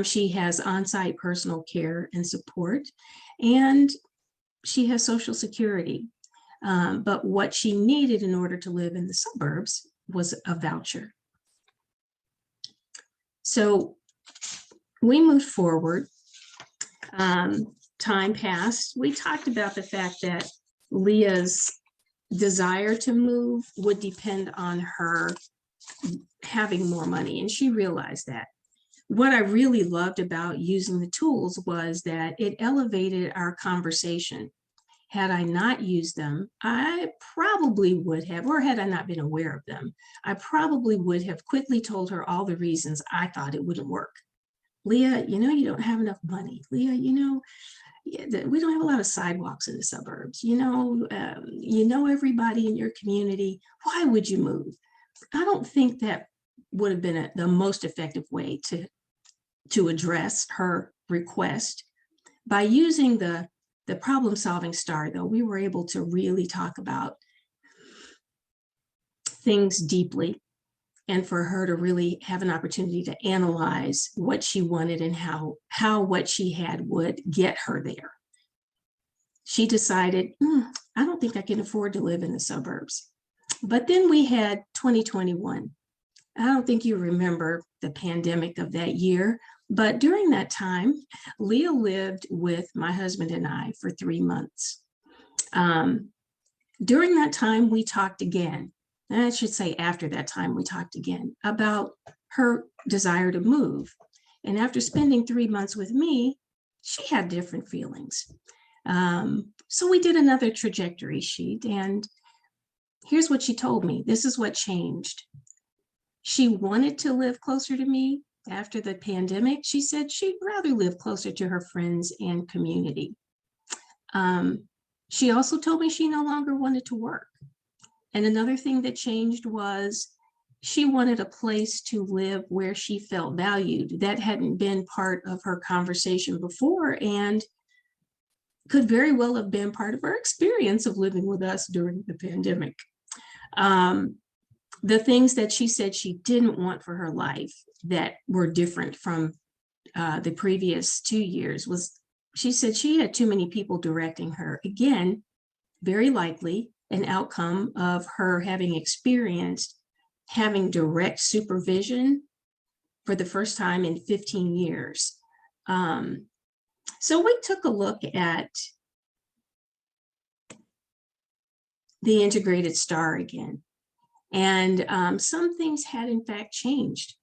She has on-site personal care and support, and she has Social Security. But what she needed in order to live in the suburbs was a voucher. So we moved forward. Time passed. We talked about the fact that Leah's desire to move would depend on her having more money, and she realized that. What I really loved about using the tools was that it elevated our conversation. Had I not used them, I probably would have, or had I not been aware of them, I probably would have quickly told her all the reasons I thought it wouldn't work. Leah, you know, you don't have enough money. Leah, you know, we don't have a lot of sidewalks in the suburbs. You know everybody in your community. Why would you move? I don't think that would have been the most effective way to address her request. By using the problem-solving star, though, we were able to really talk about things deeply, and for her to really have an opportunity to analyze what she wanted and how what she had would get her there. She decided, I don't think I can afford to live in the suburbs. But then we had 2021. I don't think you remember the pandemic of that year, but during that time, Leah lived with my husband and I for 3 months. During that time, we talked again. And I should say after that time, we talked again about her desire to move. And after spending 3 months with me, she had different feelings. So we did another trajectory sheet, and here's what she told me. This is what changed. She wanted to live closer to me after the pandemic. She said she'd rather live closer to her friends and community. She also told me she no longer wanted to work. And another thing that changed was she wanted a place to live where she felt valued. That hadn't been part of her conversation before, and could very well have been part of her experience of living with us during the pandemic. The things that she said she didn't want for her life that were different from the previous 2 years was, she said she had too many people directing her. Again, very likely an outcome of her having experienced having direct supervision for the first time in 15 years. So we took a look at the integrated star again. And some things had in fact changed.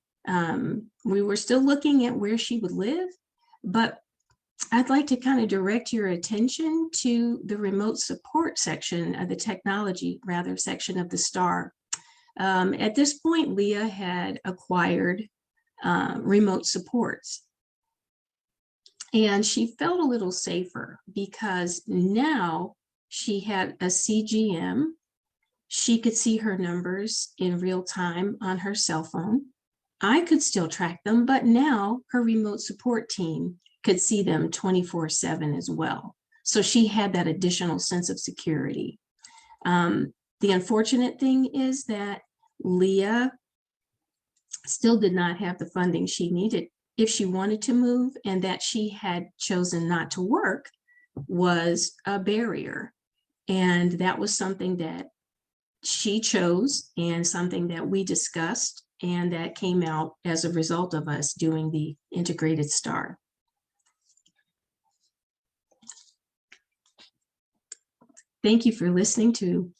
We were still looking at where she would live, but I'd like to kind of direct your attention to the remote support section of the technology, rather, section of the star. At this point, Leah had acquired remote supports. And she felt a little safer because now she had a CGM. She could see her numbers in real time on her cell phone. I could still track them, but now her remote support team could see them 24/7 as well. So she had that additional sense of security. The unfortunate thing is that Leah still did not have the funding she needed if she wanted to move, and that she had chosen not to work was a barrier. And that was something that she chose and something that we discussed, and that came out as a result of us doing the integrated star. Thank you for listening to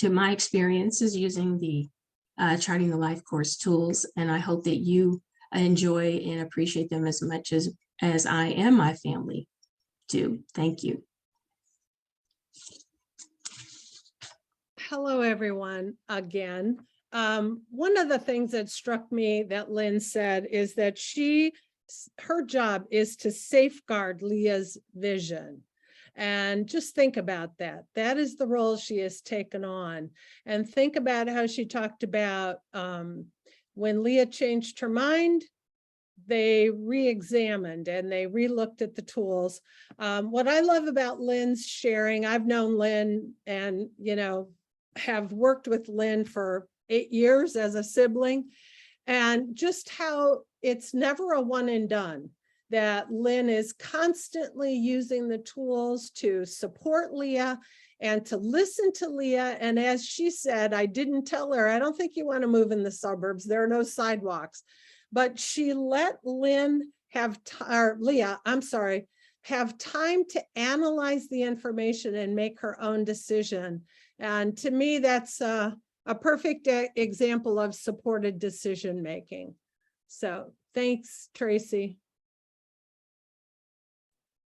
my experiences using the Charting the Life course tools, and I hope that you enjoy and appreciate them as much as I and my family do. Thank you. Hello, everyone, again. One of the things that struck me that Lynn said is that her job is to safeguard Leah's vision. And just think about that. That is the role she has taken on. And think about how she talked about when Leah changed her mind, they re-examined and they re-looked at the tools. What I love about Lynn's sharing, I've known Lynn and, have worked with Lynn for 8 years as a sibling, and just how it's never a one and done, that Lynn is constantly using the tools to support Leah and to listen to Leah. And as she said, I didn't tell her, I don't think you want to move in the suburbs. There are no sidewalks. But she let Leah, I'm sorry, have time to analyze the information and make her own decision. And to me, that's a perfect example of supported decision-making. So thanks, Tracy.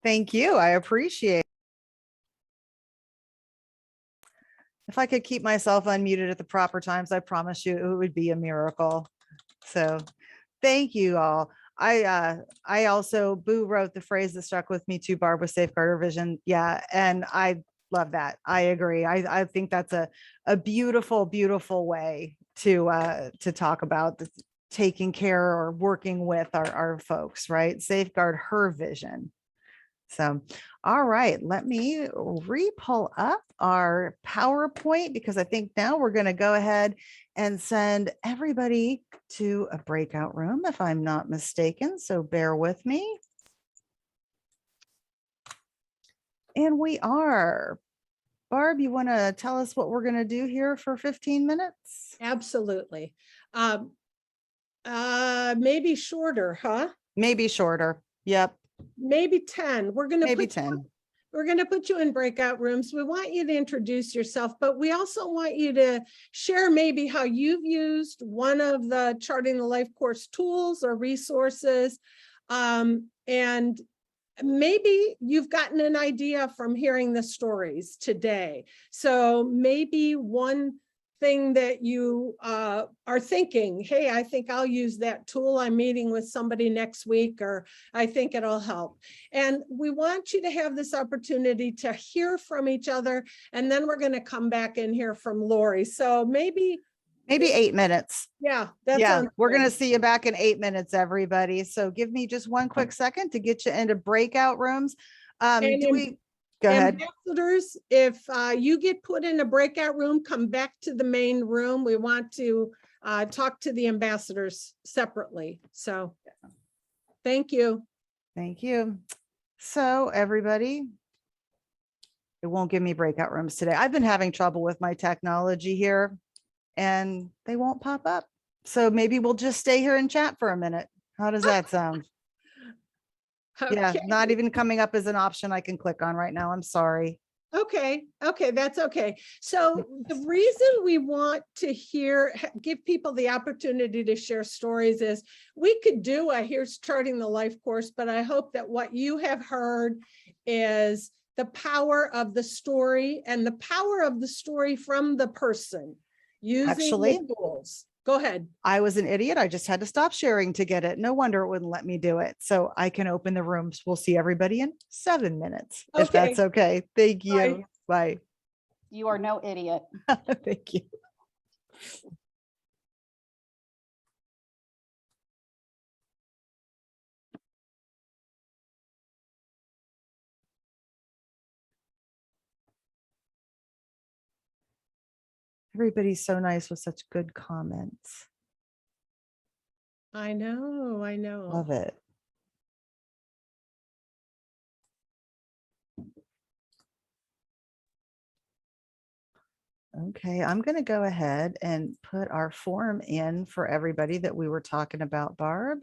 Thank you. I appreciate it. If I could keep myself unmuted at the proper times, I promise you it would be a miracle. So thank you all. I also, Boo wrote the phrase that stuck with me too, Barb, with safeguard her vision. Yeah. And I love that. I agree. I think that's a beautiful, beautiful way to talk about the taking care or working with our folks, right? Safeguard her vision. So, all right, let me re-pull up our PowerPoint, because I think now we're going to go ahead and send everybody to a breakout room, if I'm not mistaken. So bear with me. And we are. Barb, you want to tell us what we're going to do here for 15 minutes? Absolutely. Maybe shorter, huh? Maybe shorter. Yep. Maybe 10. We're going to Maybe put 10. We're going to put you in breakout rooms. We want you to introduce yourself, but we also want you to share maybe how you've used one of the Charting the Life course tools or resources. And maybe you've gotten an idea from hearing the stories today. So maybe one thing that you are thinking, hey, I think I'll use that tool. I'm meeting with somebody next week, or I think it'll help. And we want you to have this opportunity to hear from each other. And then we're going to come back and hear from Lori. So maybe 8 minutes. Yeah, we're going to see you back in 8 minutes, everybody. So give me just one quick second to get you into breakout rooms. Go ahead. Ambassadors, if you get put in a breakout room, come back to the main room. We want to talk to the ambassadors separately. So thank you. Thank you. So everybody, it won't give me breakout rooms today. I've been having trouble with my technology here and they won't pop up. So maybe we'll just stay here and chat for a minute. How does that sound? Yeah, Okay. not even coming up as an option I can click on right now. I'm sorry. Okay, okay, that's okay. So the reason we want to give people the opportunity to share stories is we could do a Here's Charting the Life course, but I hope that what you have heard is the power of the story and the power of the story from the person using Actually- the tools. Go ahead. I was an idiot. I just had to stop sharing to get it. No wonder it wouldn't let me do it. So I can open the rooms. We'll see everybody in 7 minutes, if that's okay. Thank Bye. you. Bye. You are no idiot. Thank you. Everybody's so nice with such good comments. I know, I know. Love it. Okay, I'm going to go ahead and put our form in for everybody that we were talking about, Barb.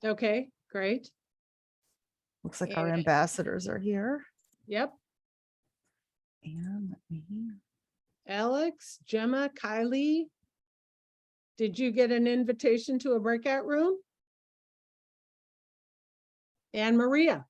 Okay, great. Looks like our And- ambassadors are here. Yep. And let me, Alex, Gemma, Kylie. Did you get an invitation to a breakout room? And Maria.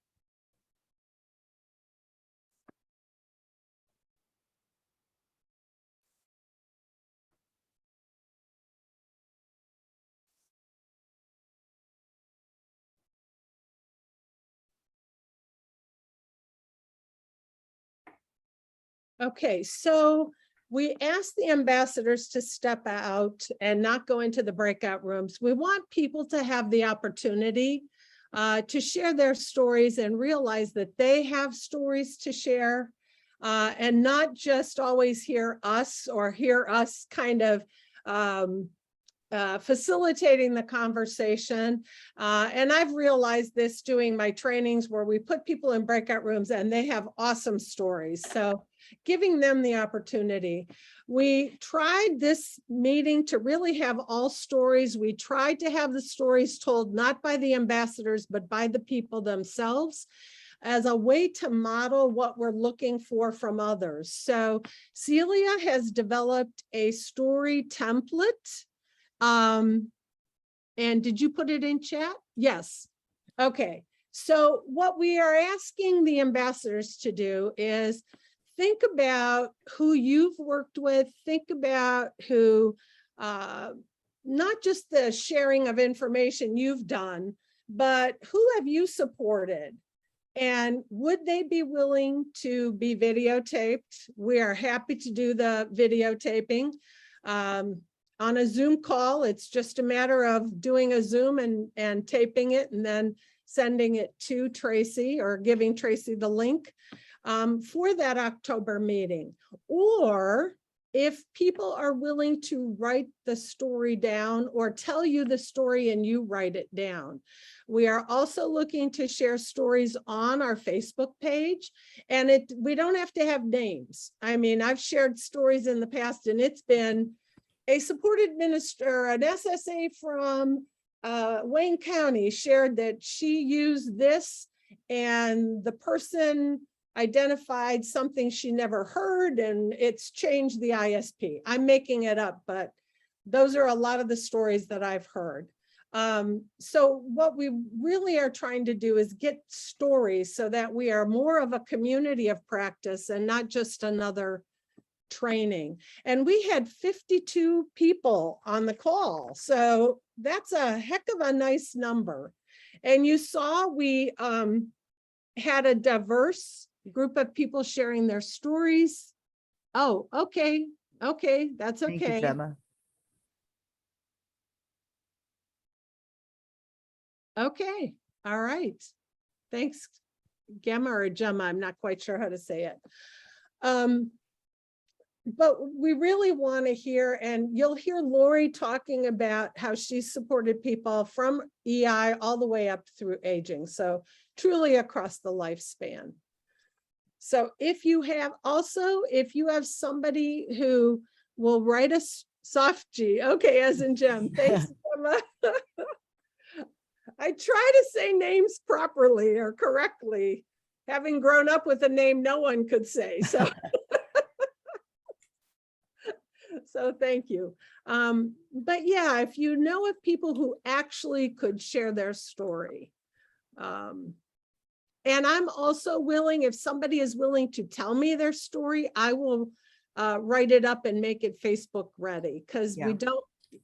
Okay, so we asked the ambassadors to step out and not go into the breakout rooms. We want people to have the opportunity to share their stories and realize that they have stories to share and not just always hear us or hear us kind of facilitating the conversation. And I've realized this doing my trainings where we put people in breakout rooms and they have awesome stories. So giving them the opportunity. We tried this meeting to really have all stories. We tried to have the stories told not by the ambassadors, but by the people themselves as a way to model what we're looking for from others. So Celia has developed a story template. And did you put it in chat? Yes. Okay. So what we are asking the ambassadors to do is think about who you've worked with, think about who, not just the sharing of information you've done, but who have you supported? And would they be willing to be videotaped? We are happy to do the videotaping. On a Zoom call, it's just a matter of doing a Zoom and taping it and then sending it to Tracy or giving Tracy the link for that October meeting. Or if people are willing to write the story down or tell you the story and you write it down. We are also looking to share stories on our Facebook page, and we don't have to have names. I mean, I've shared stories in the past and it's been a supported minister, an SSA from Wayne County shared that she used this and the person identified something she never heard and it's changed the ISP. I'm making it up, but those are a lot of the stories that I've heard. So what we really are trying to do is get stories so that we are more of a community of practice and not just another training. And we had 52 people on the call. So that's a heck of a nice number. And you saw we had a diverse group of people sharing their stories. Oh, okay. Okay, that's thank you, okay. Gemma. Okay, all right. Thanks, Gemma or Gemma. I'm not quite sure how to say it. But we really want to hear, and you'll hear Lori talking about how she's supported people from EI all the way up through aging. So truly across the lifespan. So if you have somebody who will write a soft G, okay, as in Jem, thanks, Gemma. I try to say names properly or correctly, having grown up with a name no one could say, so. So thank you. But yeah, if you know of people who actually could share their story. And I'm also willing, if somebody is willing to tell me their story, I will write it up and make it Facebook ready, because Yeah.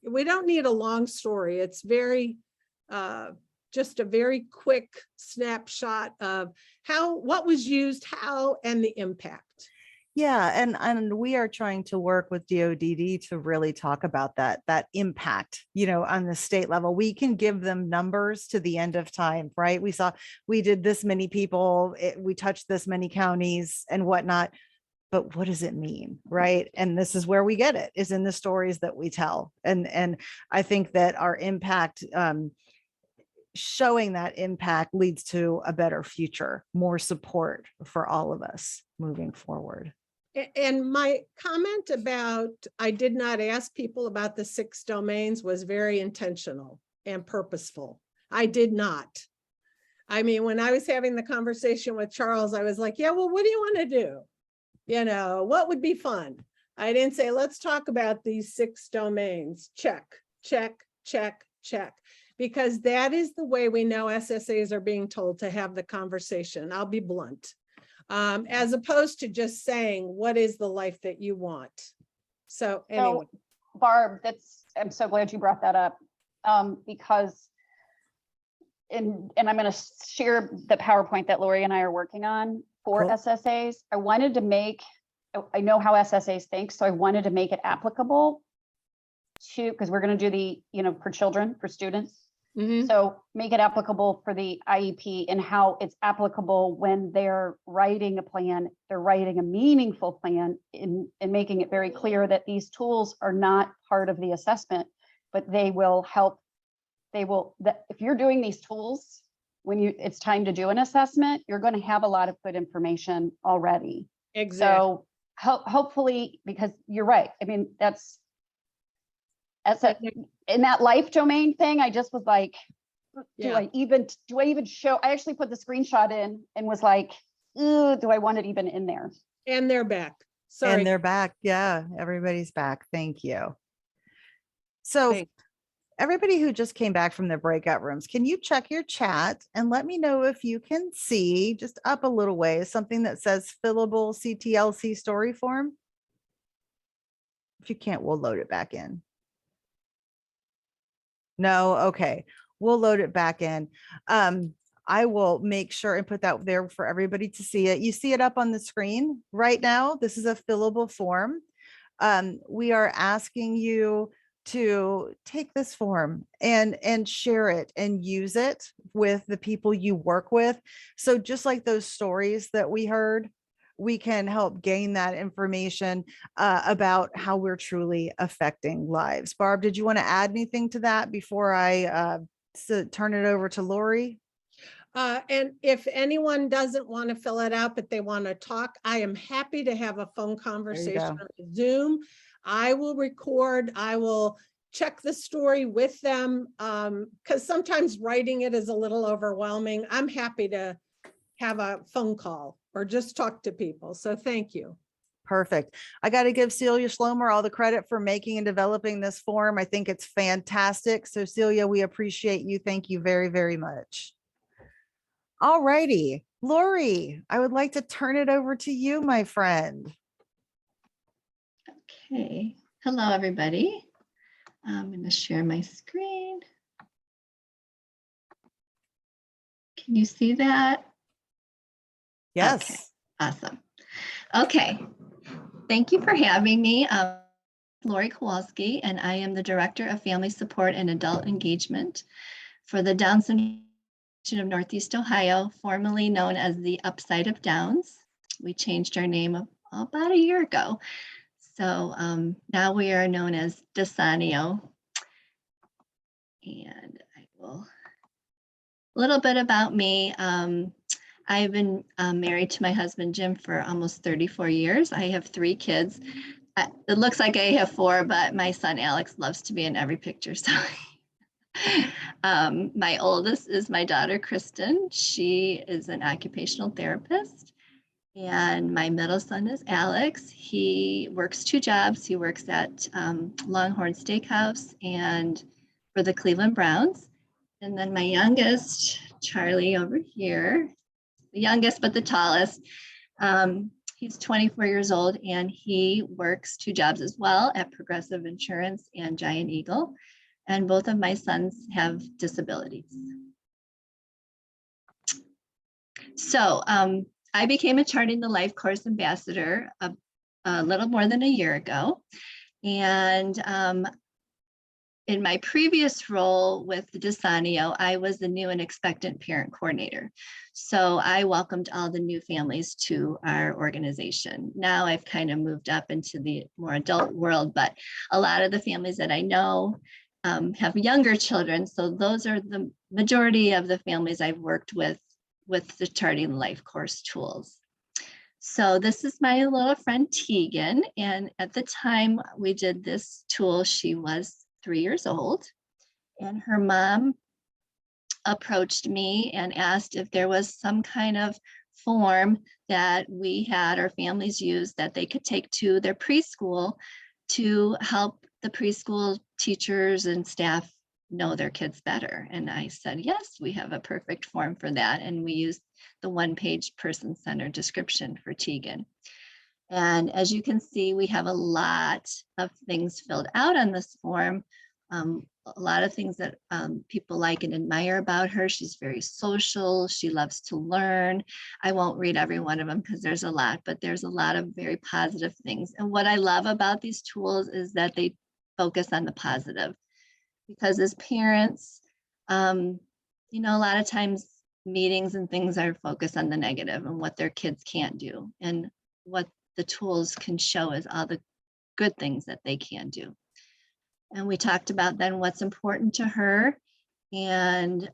we don't need a long story. It's very just a very quick snapshot of what was used, how, and the impact. Yeah, and we are trying to work with DODD to really talk about that impact, on the state level. We can give them numbers to the end of time, right? We did this many people, we touched this many counties and whatnot, but what does it mean, right? And this is where we get it, is in the stories that we tell. And I think that our impact, showing that impact leads to a better future, more support for all of us moving forward. And my comment about, I did not ask people about the 6 domains was very intentional and purposeful. I did not. I mean, when I was having the conversation with Charles, I was like, yeah, well, what do you want to do? What would be fun? I didn't say, let's talk about these 6 domains. Check, check, check, check. Because that is the way we know SSAs are being told to have the conversation. I'll be blunt. As opposed to just saying, what is the life that you want? So anyway. So Barb, I'm so glad you brought that up, because, and I'm going to share the PowerPoint that Lori and I are working on for Cool. SSAs. I wanted to make, I know how SSAs think, so I wanted to make it applicable to, because we're going to do the, for children, for students. Mhm. So make it applicable for the IEP and how it's applicable when they're writing a plan, they're writing a meaningful plan and making it very clear that these tools are not part of the assessment, but they will help. That if you're doing these tools, when it's time to do an assessment, you're going to have a lot of good information already. Exactly. So hopefully, because you're right. I mean, that's in that life domain thing, I just was like, do I even show? I actually put the screenshot in and was like, do I want it even in there? And they're back. Sorry. And they're back. Yeah, everybody's back. Thank you. So Great. everybody who just came back from the breakout rooms, can you check your chat and let me know if you can see just up a little way something that says fillable CTLC story form? If you can't, we'll load it back in. No, okay, we'll load it back in. I will make sure and put that there for everybody to see it. You see it up on the screen right now. This is a fillable form. We are asking you to take this form and share it and use it with the people you work with. So just like those stories that we heard, we can help gain that information about how we're truly affecting lives. Barb, did you want to add anything to that before I turn it over to Lori? And if anyone doesn't want to fill it out, but they want to talk, I am happy to have a phone conversation on Zoom. I will record, I will check the story with them, because sometimes writing it is a little overwhelming. I'm happy to have a phone call or just talk to people. So thank you. Perfect. I got to give Celia Schlomer all the credit for making and developing this form. I think it's fantastic. So Celia, we appreciate you. Thank you very, very much. All righty. Lori, I would like to turn it over to you, my friend. Okay. Hello, everybody. I'm going to share my screen. Can you see that? Yes. Okay, awesome. Okay. Thank you for having me. Lori Kowalski, and I am the Director of Family Support and Adult Engagement for the Down Syndrome of Northeast Ohio, formerly known as the Upside of Downs. We changed our name about a year ago. So now we are known as DeSanio. And I will, a little bit about me. I've been married to my husband, Jim, for almost 34 years. I have 3 kids. It looks like I have 4, but my son, Alex, loves to be in every picture. So My oldest is my daughter, Kristen. She is an occupational therapist. And my middle son is Alex. He works 2 jobs. He works at Longhorn Steakhouse and for the Cleveland Browns. And then my youngest, Charlie over here, the youngest but the tallest, he's 24 years old and he works 2 jobs as well at Progressive Insurance and Giant Eagle. And both of my sons have disabilities. So I became a Charting the Life course ambassador a little more than a year ago. And in my previous role with Desanio, I was the new and expectant parent coordinator. So I welcomed all the new families to our organization. Now I've kind of moved up into the more adult world, but a lot of the families that I know have younger children. So those are the majority of the families I've worked with the Charting Life course tools. So this is my little friend Tegan. And at the time we did this tool, she was 3 years old. And her mom approached me and asked if there was some kind of form that we had our families use that they could take to their preschool to help the preschool teachers and staff know their kids better. And I said, yes, we have a perfect form for that. And we used the 1-page person-centered description for Tegan. And as you can see, we have a lot of things filled out on this form. A lot of things that people like and admire about her. She's very social. She loves to learn. I won't read every one of them because there's a lot, but there's a lot of very positive things. And what I love about these tools is that they focus on the positive. Because as parents, you know, a lot of times meetings and things are focused on the negative and what their kids can't do. And what the tools can show is all the good things that they can do. And we talked about then what's important to her. And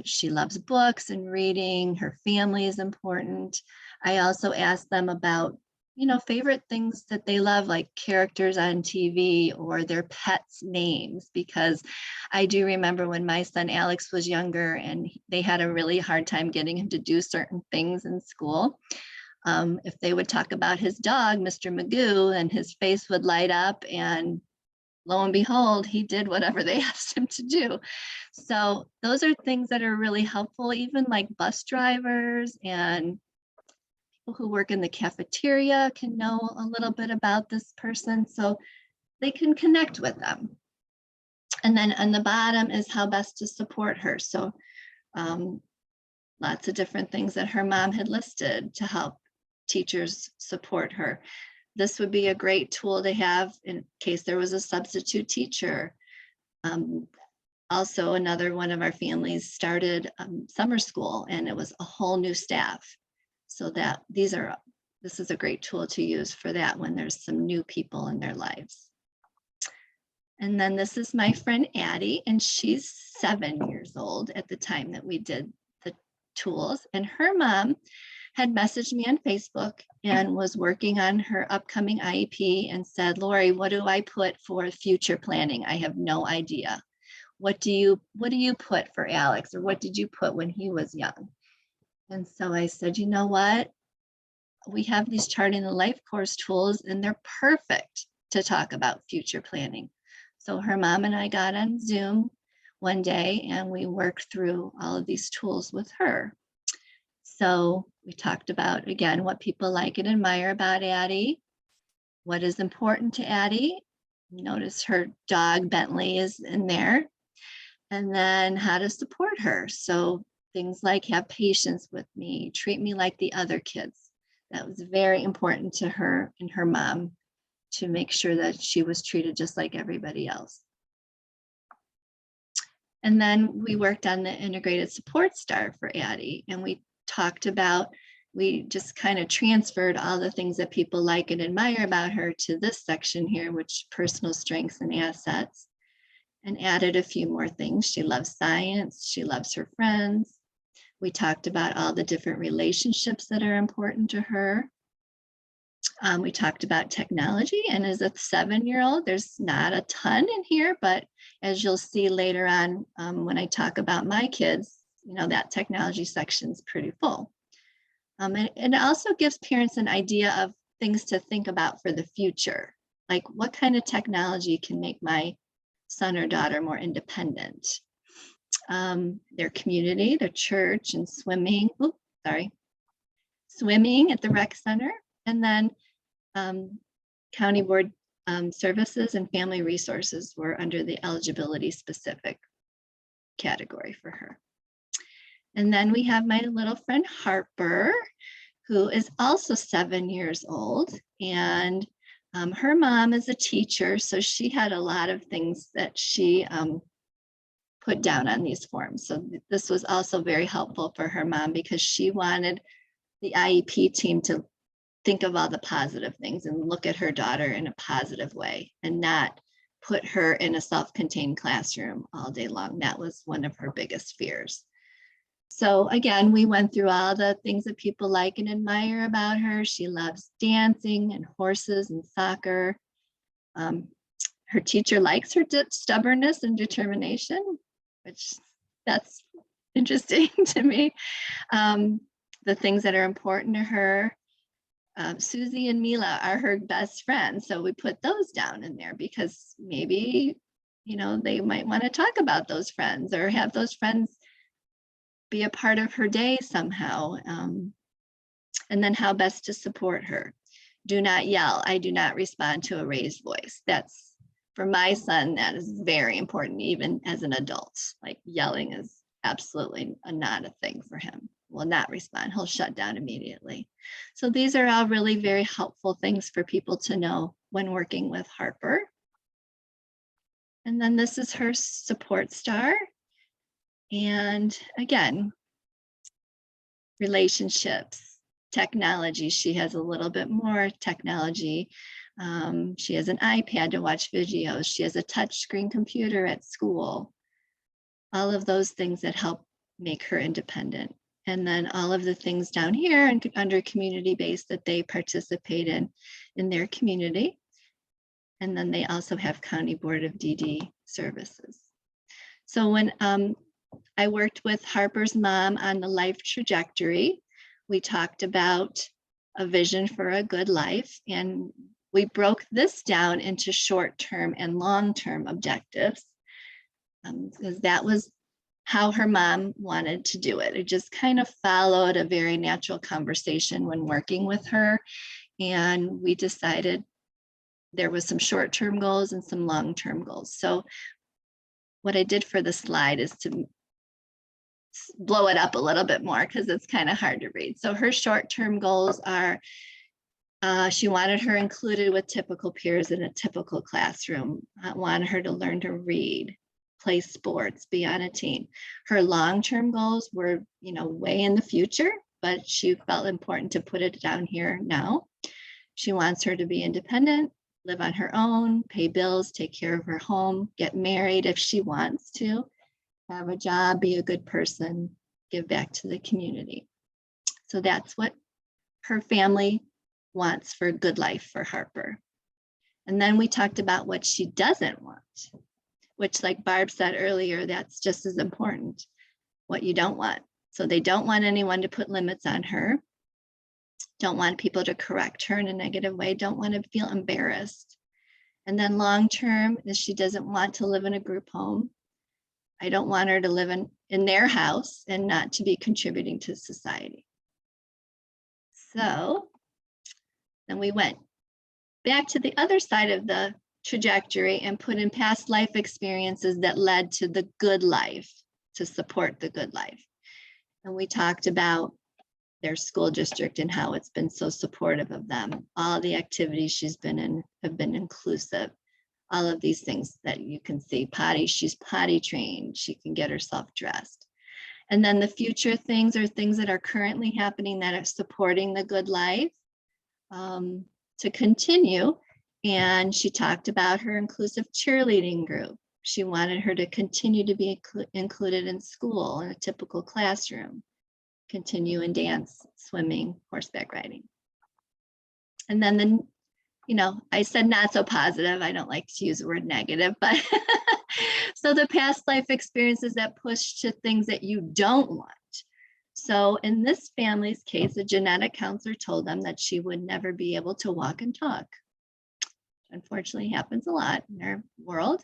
she loves books and reading. Her family is important. I also asked them about, you know, favorite things that they love, like characters on TV or their pets' names, because I do remember when my son Alex was younger and they had a really hard time getting him to do certain things in school. If they would talk about his dog, Mr. Magoo, and his face would light up, and lo and behold, he did whatever they asked him to do. So those are things that are really helpful, even like bus drivers and people who work in the cafeteria can know a little bit about this person, so they can connect with them. And then on the bottom is how best to support her. So lots of different things that her mom had listed to help teachers support her. This would be a great tool to have in case there was a substitute teacher. Also, another one of our families started summer school and it was a whole new staff. So that this is a great tool to use for that when there's some new people in their lives. And then this is my friend Addie, and she's 7 years old at the time that we did the tools. And her mom had messaged me on Facebook and was working on her upcoming IEP and said, Lori, what do I put for future planning? I have no idea. What do you put for Alex, or what did you put when he was young? And so I said, you know what? We have these Charting the Life course tools and they're perfect to talk about future planning. So her mom and I got on Zoom one day and we worked through all of these tools with her. So we talked about, again, what people like and admire about Addie, what is important to Addie. Notice her dog Bentley is in there. And then how to support her. So things like have patience with me, treat me like the other kids. That was very important to her and her mom to make sure that she was treated just like everybody else. And then we worked on the integrated support star for Addie, and we talked about, we just kind of transferred all the things that people like and admire about her to this section here, which personal strengths and assets, and added a few more things. She loves science, she loves her friends. We talked about all the different relationships that are important to her. We talked about technology, and as a 7-year-old, there's not a ton in here, but as you'll see later on, when I talk about my kids, you know, that technology section's pretty full. And it also gives parents an idea of things to think about for the future. Like, what kind of technology can make my son or daughter more independent? Their community, their church, and swimming. Swimming at the rec center, and then county board services and family resources were under the eligibility specific category for her. And then we have my little friend Harper, who is also 7 years old, and her mom is a teacher, so she had a lot of things that she put down on these forms. So this was also very helpful for her mom, because she wanted the IEP team to think of all the positive things and look at her daughter in a positive way, and not put her in a self-contained classroom all day long. That was one of her biggest fears. So again, we went through all the things that people like and admire about her. She loves dancing and horses and soccer. Her teacher likes her stubbornness and determination, which that's interesting to me. The things that are important to her. Susie and Mila are her best friends. So we put those down in there because maybe, you know, they might want to talk about those friends or have those friends be a part of her day somehow. And then how best to support her. Do not yell. I do not respond to a raised voice. That's, for my son, that is very important, even as an adult. Like, yelling is absolutely not a thing for him. Will not respond. He'll shut down immediately. So these are all really very helpful things for people to know when working with Harper. And then this is her support star. And again, relationships, technology. She has a little bit more technology. She has an iPad to watch videos. She has a touchscreen computer at school. All of those things that help make her independent. And then all of the things down here and under community-based that they participate in their community. And then they also have County Board of DD services. So when I worked with Harper's mom on the life trajectory, we talked about a vision for a good life, and we broke this down into short-term and long-term objectives, because that was how her mom wanted to do it. It just kind of followed a very natural conversation when working with her. And we decided there was some short-term goals and some long-term goals. So what I did for the slide is to blow it up a little bit more because it's kind of hard to read. So her short-term goals are, she wanted her included with typical peers in a typical classroom. I wanted her to learn to read, play sports, be on a team. Her long-term goals were, you know, way in the future, but she felt important to put it down here now. She wants her to be independent, live on her own, pay bills, take care of her home, get married if she wants to, have a job, be a good person, give back to the community. So that's what her family wants for a good life for Harper. And then we talked about what she doesn't want, which, like Barb said earlier, that's just as important, what you don't want. So they don't want anyone to put limits on her, don't want people to correct her in a negative way, don't want to feel embarrassed. And then long-term is she doesn't want to live in a group home. I don't want her to live in their house and not to be contributing to society. So then we went back to the other side of the trajectory and put in past life experiences that led to the good life, to support the good life. And we talked about their school district and how it's been so supportive of them. All the activities she's been in have been inclusive. All of these things that you can see, she's potty trained, she can get herself dressed. And then the future things are things that are currently happening that are supporting the good life to continue. And she talked about her inclusive cheerleading group. She wanted her to continue to be included in school in a typical classroom, continue in dance, swimming, horseback riding. And then I said not so positive. I don't like to use the word negative, but so the past life experiences that push to things that you don't want. So in this family's case, a genetic counselor told them that she would never be able to walk and talk. Unfortunately, happens a lot in our world.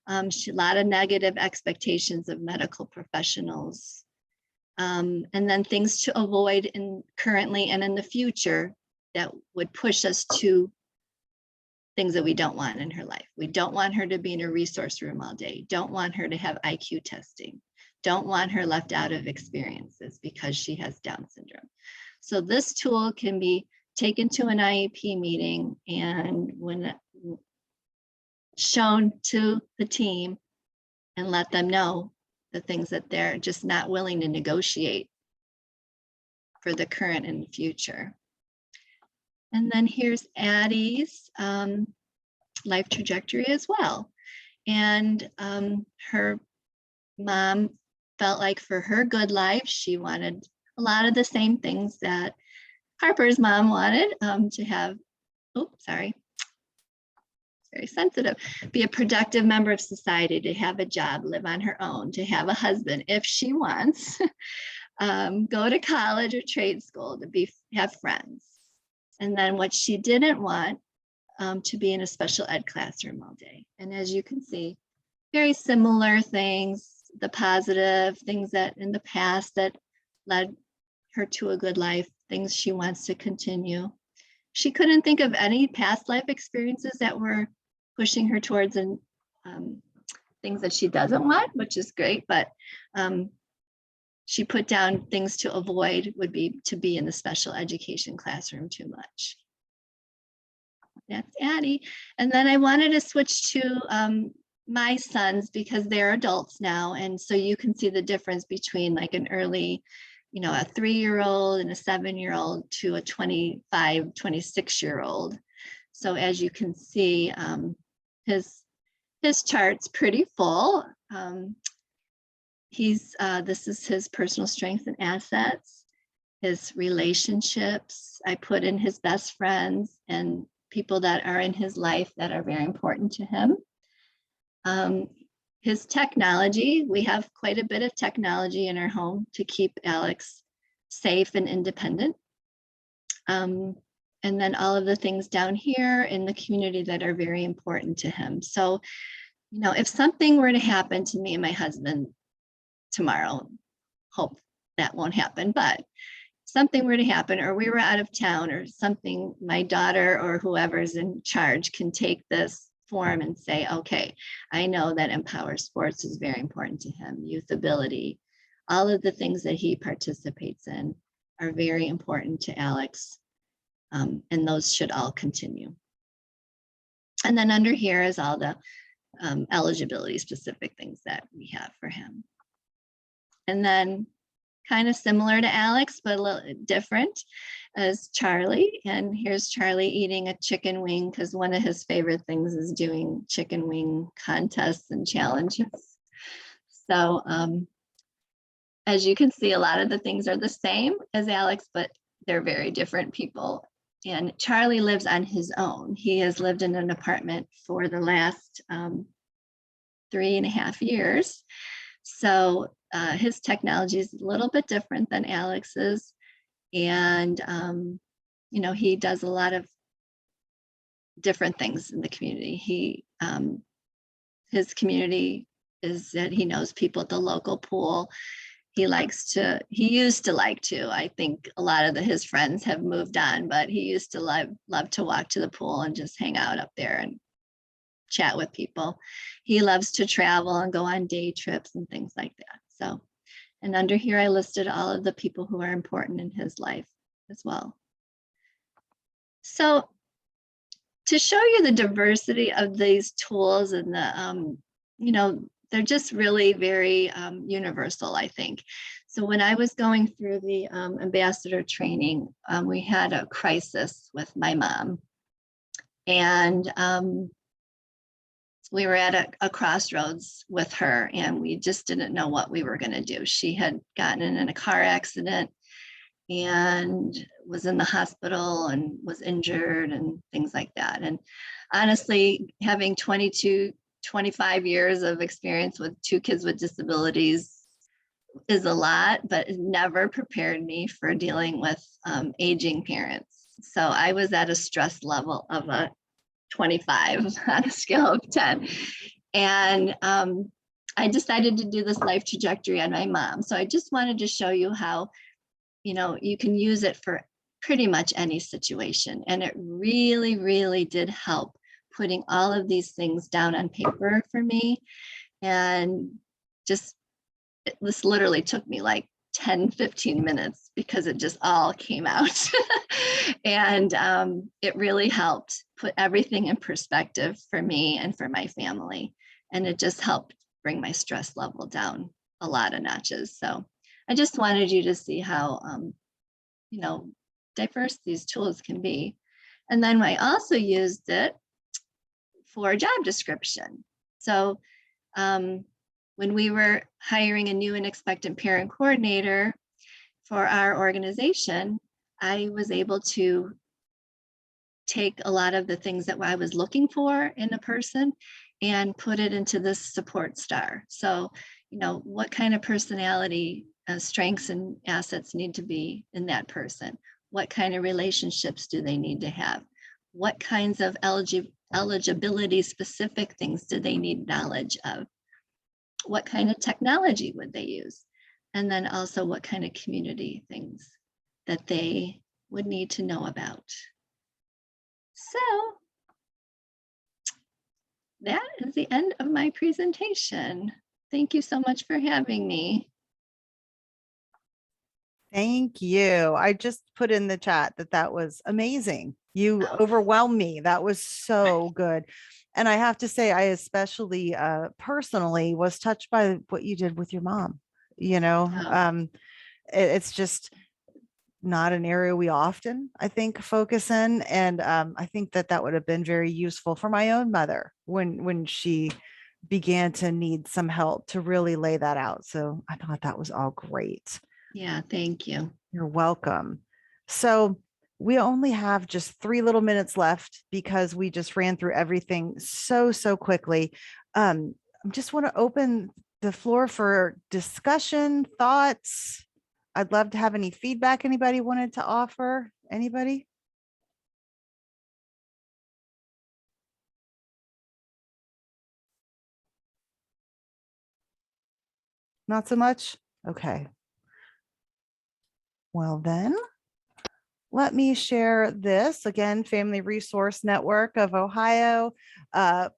A lot of negative expectations of medical professionals. And then things to avoid currently and in the future that would push us to things that we don't want in her life. We don't want her to be in a resource room all day. Don't want her to have IQ testing. Don't want her left out of experiences because she has Down syndrome. So this tool can be taken to an IEP meeting, and when shown to the team, and let them know the things that they're just not willing to negotiate for the current and the future. And then here's Addie's life trajectory as well. And her mom felt like for her good life, she wanted a lot of the same things that Harper's mom wanted, to have, very sensitive, be a productive member of society, to have a job, live on her own, to have a husband if she wants, go to college or trade school, to have friends. And then what she didn't want, to be in a special ed classroom all day. And as you can see, very similar things, the positive things that in the past that led her to a good life, things she wants to continue. She couldn't think of any past life experiences that were pushing her towards things that she doesn't want, which is great, but she put down things to avoid would be to be in the special education classroom too much. That's Addie. And then I wanted to switch to my sons because they're adults now. And so you can see the difference between like an early, a 3-year-old and a 7-year-old to a 25, 26-year-old. So as you can see, his chart's pretty full. This is his personal strengths and assets, his relationships. I put in his best friends and people that are in his life that are very important to him. His technology, we have quite a bit of technology in our home to keep Alex safe and independent. And then all of the things down here in the community that are very important to him. So, if something were to happen to me and my husband tomorrow, hope that won't happen, but something were to happen, or we were out of town or something, my daughter or whoever's in charge can take this form and say, okay, I know that Empower Sports is very important to him. Youth Ability, all of the things that he participates in are very important to Alex. And those should all continue. And then under here is all the eligibility specific things that we have for him. And then kind of similar to Alex, but a little different, is Charlie. And here's Charlie eating a chicken wing because one of his favorite things is doing chicken wing contests and challenges. So as you can see, a lot of the things are the same as Alex, but they're very different people. And Charlie lives on his own. He has lived in an apartment for the last 3.5 years. So his technology is a little bit different than Alex's. And, he does a lot of different things in the community. His community is that he knows people at the local pool. He used to like to, I think a lot of his friends have moved on, but he used to love to walk to the pool and just hang out up there and chat with people. He loves to travel and go on day trips and things like that. So, and under here, I listed all of the people who are important in his life as well. So to show you the diversity of these tools and the, they're just really very universal, I think. So when I was going through the ambassador training, we had a crisis with my mom. And we were at a crossroads with her and we just didn't know what we were going to do. She had gotten in a car accident and was in the hospital and was injured and things like that. And honestly, having 25 years of experience with 2 kids with disabilities is a lot, but it never prepared me for dealing with aging parents. So I was at a stress level of a 25 on a scale of 10. And I decided to do this life trajectory on my mom. So I just wanted to show you how, you know, you can use it for pretty much any situation. And it really, really did help putting all of these things down on paper for me. And just, this literally took me like 10, 15 minutes because it just all came out. And it really helped put everything in perspective for me and for my family. And it just helped bring my stress level down a lot of notches. So I just wanted you to see how, you know, diverse these tools can be. And then I also used it for a job description. So when we were hiring a new and expectant parent coordinator for our organization, I was able to take a lot of the things that I was looking for in a person and put it into this support star. So, you know, what kind of personality strengths and assets need to be in that person? What kind of relationships do they need to have? What kinds of eligibility specific things do they need knowledge of? What kind of technology would they use? And then also what kind of community things that they would need to know about. So that is the end of my presentation. Thank you so much for having me. Thank you. I just put in the chat that that was amazing. You overwhelmed me. That was so good. And I have to say, I especially personally was touched by what you did with your mom. You know, it's just not an area we often, I think, focus in. And I think that that would have been very useful for my own mother when she began to need some help to really lay that out. So I thought that was all great. Yeah, thank you. You're welcome. So we only have just 3 little minutes left because we just ran through everything so quickly. I just want to open the floor for discussion, thoughts. I'd love to have any feedback anybody wanted to offer. Anybody? Not so much? Okay. Well then, let me share this again, Family Resource Network of Ohio.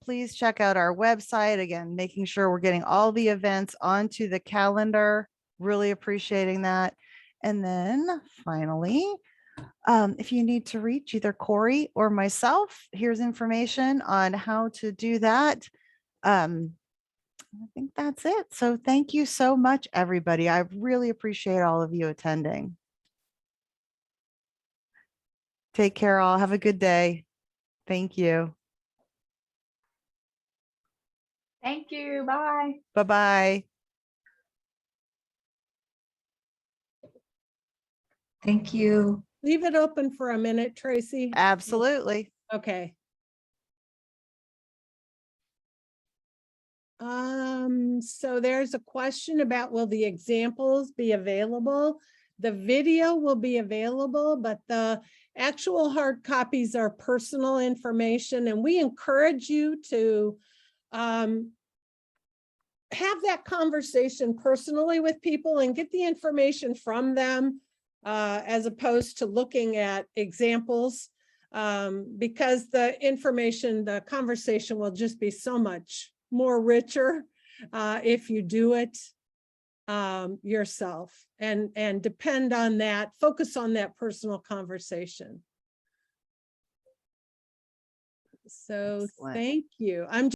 Please check out our website again, making sure we're getting all the events onto the calendar. Really appreciating that. And then finally, if you need to reach either Corey or myself, here's information on how to do that. I think that's it. So thank you so much, everybody. I really appreciate all of you attending. Take care all. Have a good day. Thank you. Thank you. Bye. Bye-bye. Thank you. Leave it open for a minute, Tracy. Absolutely. Okay. So there's a question about, will the examples be available? The video will be available, but the actual hard copies are personal information, and we encourage you to have that conversation personally with people and get the information from them, as opposed to looking at examples, because the information, the conversation will just be so much more richer if you do it yourself, and depend on that, focus on that personal conversation. So Excellent. thank you. I'm